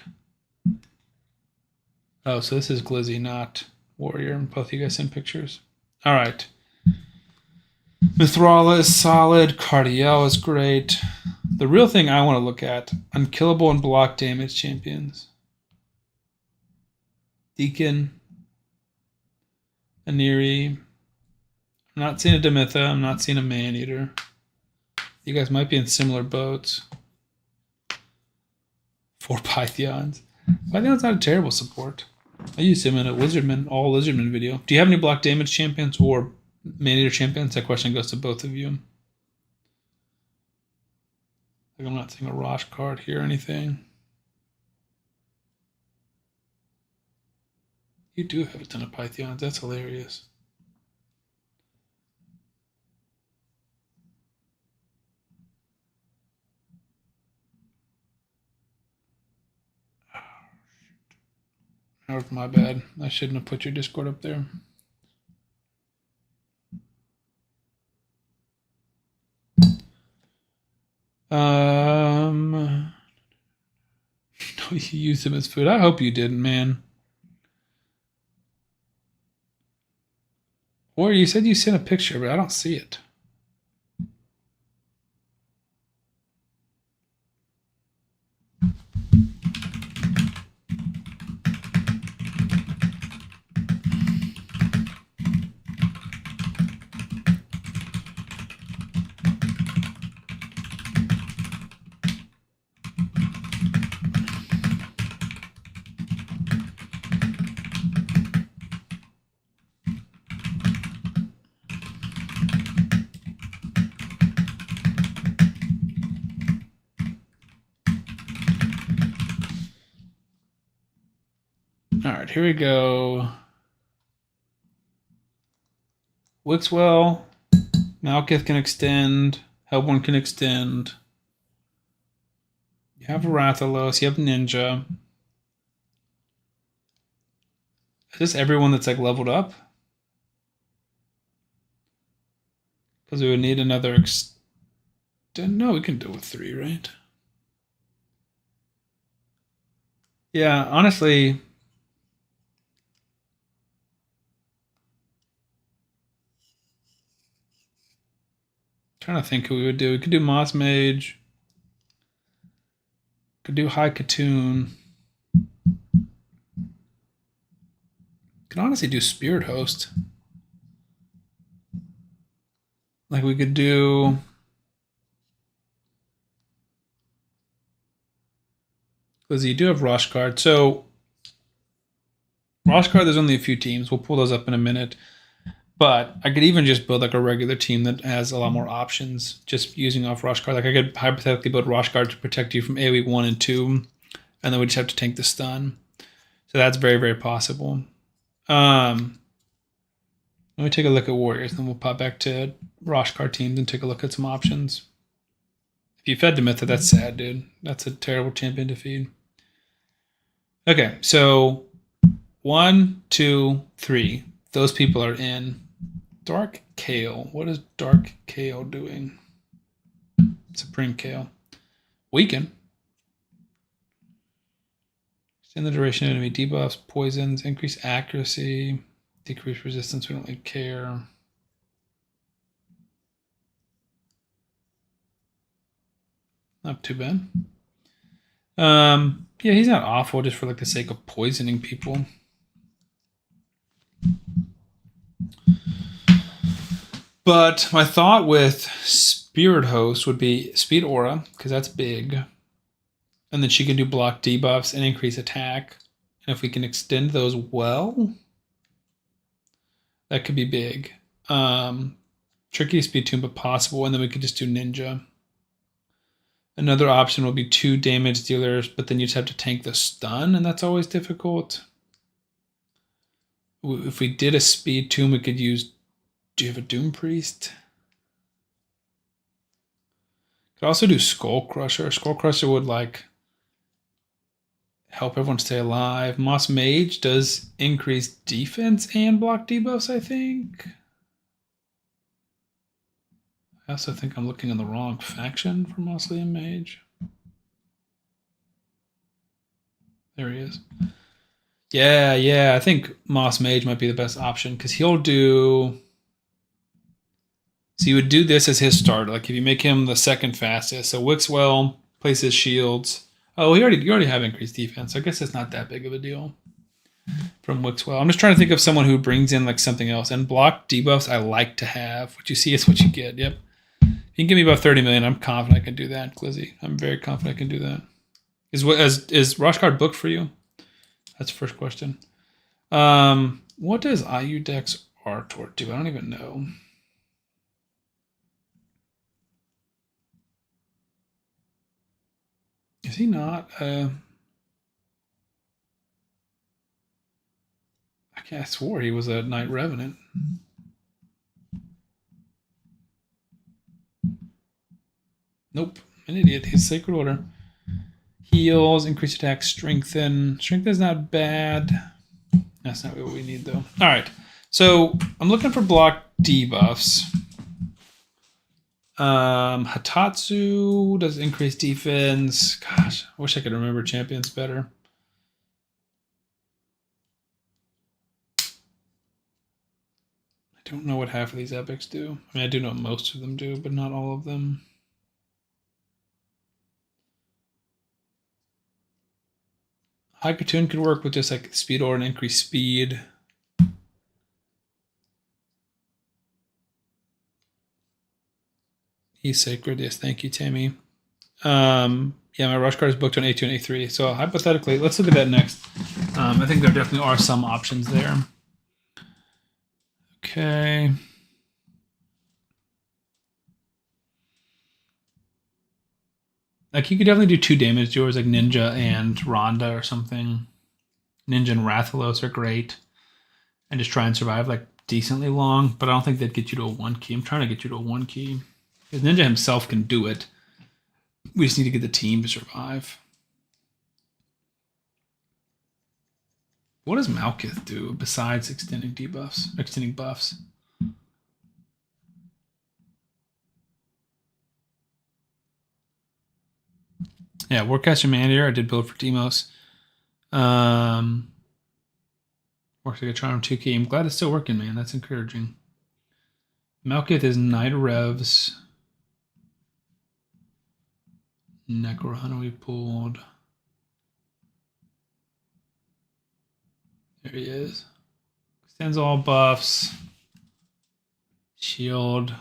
Oh, so this is Glizzy, not Warrior. Both of you guys send pictures. All right. Mithrala is solid. Cardiel is great. The real thing I want to look at, unkillable and block damage champions. Deacon. Aniri. I'm not seeing a Demitha. I'm not seeing a Maneater. You guys might be in similar boats. 4 Pythons. Python's not a terrible support. I used him in a all Lizardman video. Do you have any block damage champions or Maneater champions? That question goes to both of you. Like I'm not seeing a Rosh card here or anything. You do have a ton of Pythons. That's hilarious. That was my bad. I shouldn't have put your Discord up there. No, you used him as food. I hope you didn't, man. Or you said you sent a picture, but I don't see it. All right, here we go. Wixwell, Malkith can extend. Hellborn can extend. You have Rathalos. You have Ninja. Is this everyone that's like leveled up? Because we would need another extend. No, we can do it with 3, right? Yeah, honestly. Trying to think who we would do. We could do Moss Mage. Could do High Katoon. Could honestly do Spirit Host. Like we could do. Because you do have Rosh card. So Rosh card, there's only a few teams. We'll pull those up in a minute. But I could even just build like a regular team that has a lot more options just using off Rosh card. Like I could hypothetically build Rosh card to protect you from AoE 1 and 2, and then we just have to tank the stun. So that's very, very possible. Let me take a look at Warriors, and then we'll pop back to Rosh card teams and take a look at some options. If you fed Demitha, that's sad, dude. That's a terrible champion to feed. Okay, so 1, 2, 3. Those people are in. Dark Kale. What is Dark Kale doing? Supreme Kale. Weaken. Extend the duration of enemy debuffs, poisons, increase accuracy, decrease resistance. We don't really care. Not too bad. Yeah, he's not awful just for like the sake of poisoning people. But my thought with Spirit Host would be Speed Aura, because that's big. And then she can do block debuffs and increase attack. And if we can extend those well, that could be big. Tricky speed tune, but possible. And then we could just do ninja. Another option will be 2 damage dealers, but then you just have to tank the stun, and that's always difficult. If we did a speed tune, we could use... Do you have a Doom Priest? Could also do Skull Crusher. Skull Crusher would like help everyone stay alive. Moss Mage does increase defense and block debuffs, I think. I also think I'm looking in the wrong faction for Mausoleum Mage. There he is. Yeah, I think Moss Mage might be the best option because he'll do... So you would do this as his start, like if you make him the second fastest. So Wixwell places shields. Oh, you already have increased defense. I guess it's not that big of a deal from Wixwell. I'm just trying to think of someone who brings in like something else. And block debuffs I like to have. What you see is what you get. Yep. If you can give me about 30 million, I'm confident I can do that, Glizzy. I'm very confident I can do that. Is Roshkard booked for you? That's the first question. What does IU Dex Artor do? I don't even know. Is he not? I swore he was a Knight Revenant. Nope, an idiot. He's Sacred Order. Heals, increase attack, strengthen. Strengthen is not bad. That's not what we need though. All right, so I'm looking for block debuffs. Hatatsu does increase defense. Gosh, I wish I could remember champions better. I don't know what half of these epics do. I mean, I do know what most of them do, but not all of them. High Cartoon could work with just like speed or an increased speed. He's sacred. Yes, thank you, Tammy. Yeah, my rush card is booked on A2 and A3. So hypothetically, let's look at that next. I think there definitely are some options there. Okay. Like you could definitely do 2 damage dealers like Ninja and Rhonda or something. Ninja and Rathalos are great. And just try and survive like decently long, but I don't think they'd get you to a 1 key. I'm trying to get you to a 1 key. Because Ninja himself can do it. We just need to get the team to survive. What does Malkith do besides extending debuffs? Extending buffs? Yeah, Warcaster Mandier, I did build for Demos. Works like a Charm 2 key. I'm glad it's still working, man. That's encouraging. Malkith is Knight Revs. Necro Hunter we pulled. There he is. Extends all buffs. Shield.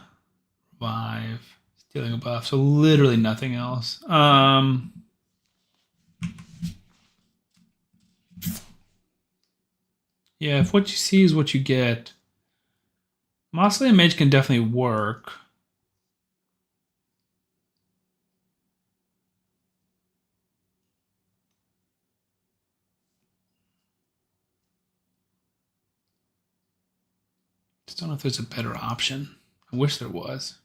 Revive. Stealing a buff. So literally nothing else. Yeah, if what you see is what you get. Mausoleum Mage can definitely work. Just don't know if there's a better option. I wish there was.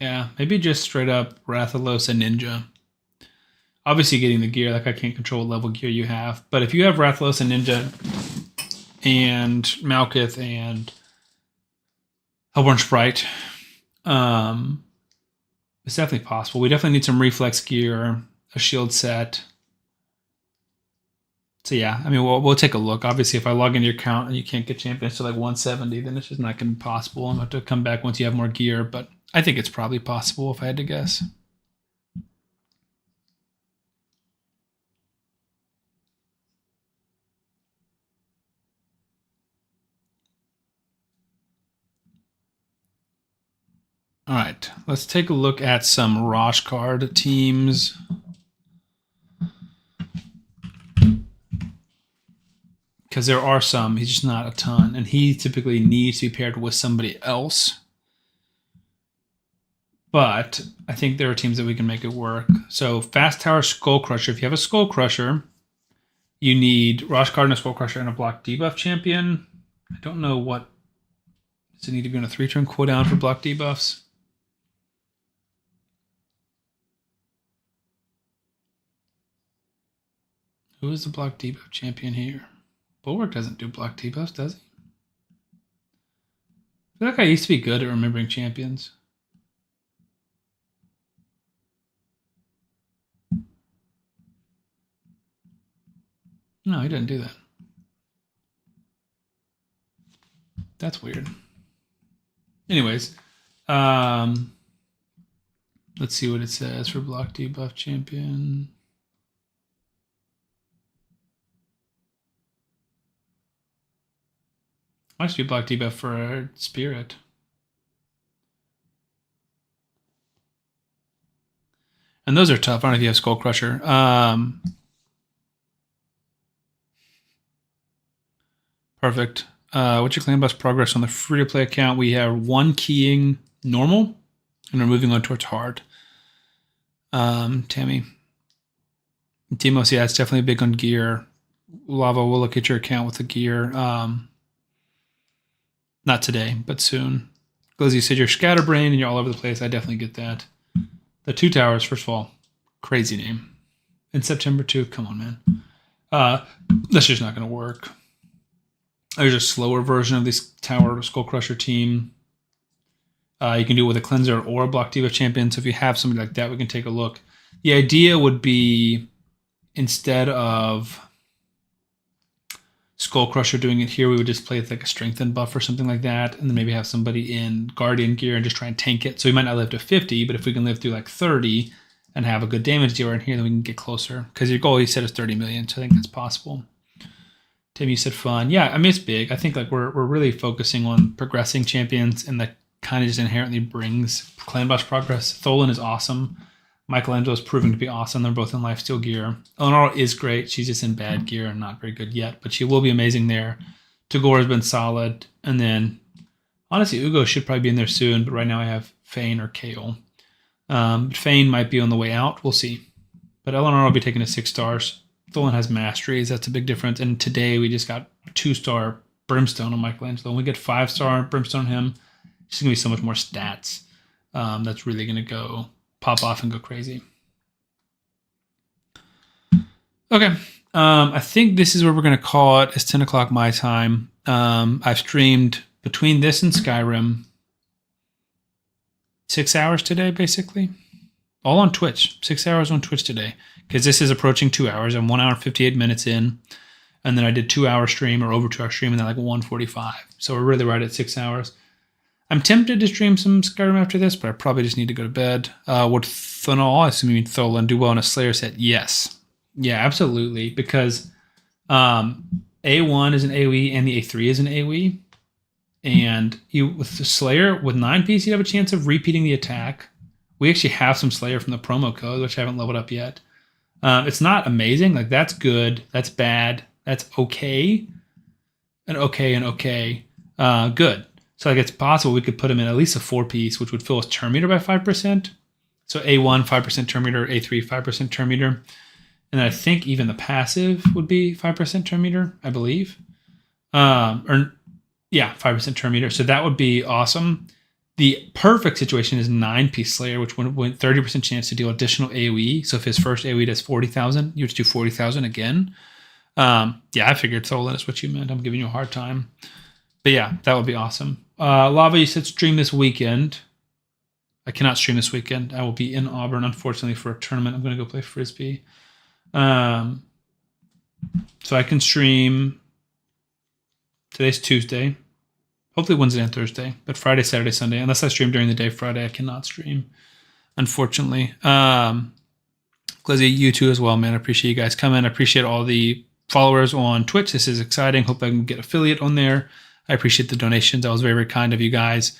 Yeah, maybe just straight up Rathalos and Ninja. Obviously getting the gear, like I can't control what level gear you have. But if you have Rathalos and Ninja and Malkith and Hellborn Sprite, it's definitely possible. We definitely need some reflex gear, a shield set. So yeah, I mean, we'll take a look. Obviously, if I log into your account and you can't get champions to like 170, then it's just not going to be possible. I'm going to have to come back once you have more gear, but I think it's probably possible if I had to guess. All right, let's take a look at some Roshkard teams. because there are some. He's just not a ton, and he typically needs to be paired with somebody else. But I think there are teams that we can make it work. So Fast Tower Skull Crusher. If you have a Skull Crusher, you need Rosh Cardinal Skull Crusher and a block debuff champion. I don't know what. Does it need to be on a 3-turn cooldown for block debuffs? Who is the block debuff champion here? Bulwark doesn't do block debuffs, does he? I feel like I used to be good at remembering champions. No, he doesn't do that. That's weird. Anyways, let's see what it says for block debuff champion. Might be block debuff for Spirit. And those are tough. I don't know if you have Skull Crusher. Perfect. What's your clan boss progress on the free-to-play account? We have 1 keying normal, and we're moving on towards hard. Tammy. Timos, yeah, it's definitely big on gear. Lava will look at your account with the gear. Not today, but soon. Because you said you're scatterbrained and you're all over the place. I definitely get that. The 2 towers, first of all, crazy name. In September 2, come on, man. That's just not going to work. There's a slower version of this Tower Skull Crusher team. You can do it with a Cleanser or a Block Diva champion. So if you have somebody like that, we can take a look. The idea would be, instead of Skull Crusher doing it here, we would just play with like a strengthen buff or something like that, and then maybe have somebody in Guardian gear and just try and tank it. So we might not live to 50, but if we can live through like 30 and have a good damage dealer in here, then we can get closer. Because your goal, you said, is 30 million, so I think that's possible. Tim, you said fun. Yeah, I mean, it's big. I think like we're really focusing on progressing champions, and that kind of just inherently brings clan boss progress. Tholen is awesome. Michelangelo is proving to be awesome. They're both in lifesteal gear. Eleanor is great. She's just in bad gear and not very good yet, but she will be amazing there. Tagore has been solid. And then, honestly, Ugo should probably be in there soon, but right now I have Fane or Kale. Fane might be on the way out. We'll see. But Eleanor will be taking to 6 stars. Tholen has masteries. That's a big difference. And today we just got 2-star Brimstone on Michelangelo. When we get 5-star Brimstone on him, it's going to be so much more stats. That's really going to go pop off and go crazy. Okay. I think this is where we're going to call it. It's 10 o'clock my time. I've streamed between this and Skyrim 6 hours today, basically. All on Twitch. 6 hours on Twitch today. Because this is approaching 2 hours. I'm 1 hour and 58 minutes in. And then I did 2-hour stream or over 2-hour stream and then like 1:45. So we're really right at 6 hours. I'm tempted to stream some Skyrim after this, but I probably just need to go to bed. Would Thanol, I assume you mean Tholen, do well in a Slayer set? Yes. Yeah, absolutely. Because A1 is an AoE and the A3 is an AoE. And you, with the Slayer, with 9 piece, you'd have a chance of repeating the attack. We actually have some Slayer from the promo code, which I haven't leveled up yet. It's not amazing. Like, that's good. That's bad. That's okay. And okay and okay. Good. So like it's possible we could put him in at least a 4-piece, which would fill his turn meter by 5%. So A1, 5% turn meter, A3, 5% turn meter. And I think even the passive would be 5% turn meter, I believe. 5% turn meter. So that would be awesome. The perfect situation is 9-piece Slayer, which would win 30% chance to deal additional AoE. So if his first AoE does 40,000, you would do 40,000 again. I figured Tholen is what you meant. I'm giving you a hard time. But yeah, that would be awesome. Lava, you said stream this weekend. I cannot stream this weekend. I will be in Auburn, unfortunately, for a tournament. I'm going to go play Frisbee. So I can stream. Today's Tuesday. Hopefully Wednesday and Thursday. But Friday, Saturday, Sunday. Unless I stream during the day Friday, I cannot stream, unfortunately. Glizzy, you too as well, man. I appreciate you guys coming. I appreciate all the followers on Twitch. This is exciting. Hope I can get affiliate on there. I appreciate the donations. That was very, very kind of you guys.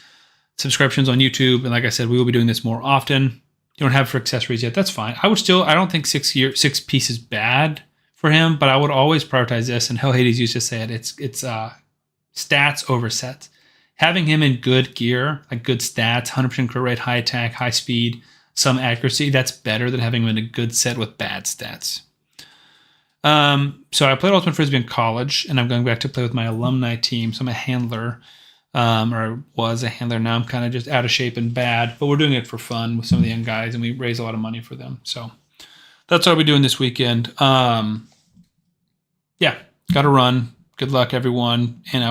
Subscriptions on YouTube. And like I said, we will be doing this more often. You don't have for accessories yet. That's fine. I don't think 6 piece is bad for him, but I would always prioritize this. And Hell Hades used to say it. It's stats over sets. Having him in good gear, like good stats, 100% crit rate, high attack, high speed, some accuracy, that's better than having him in a good set with bad stats. So I played Ultimate Frisbee in college, and I'm going back to play with my alumni team. So I'm a handler, or was a handler. Now I'm kind of just out of shape and bad, but we're doing it for fun with some of the young guys, and we raise a lot of money for them. So that's what I'll be doing this weekend. Yeah, got to run. Good luck, everyone. And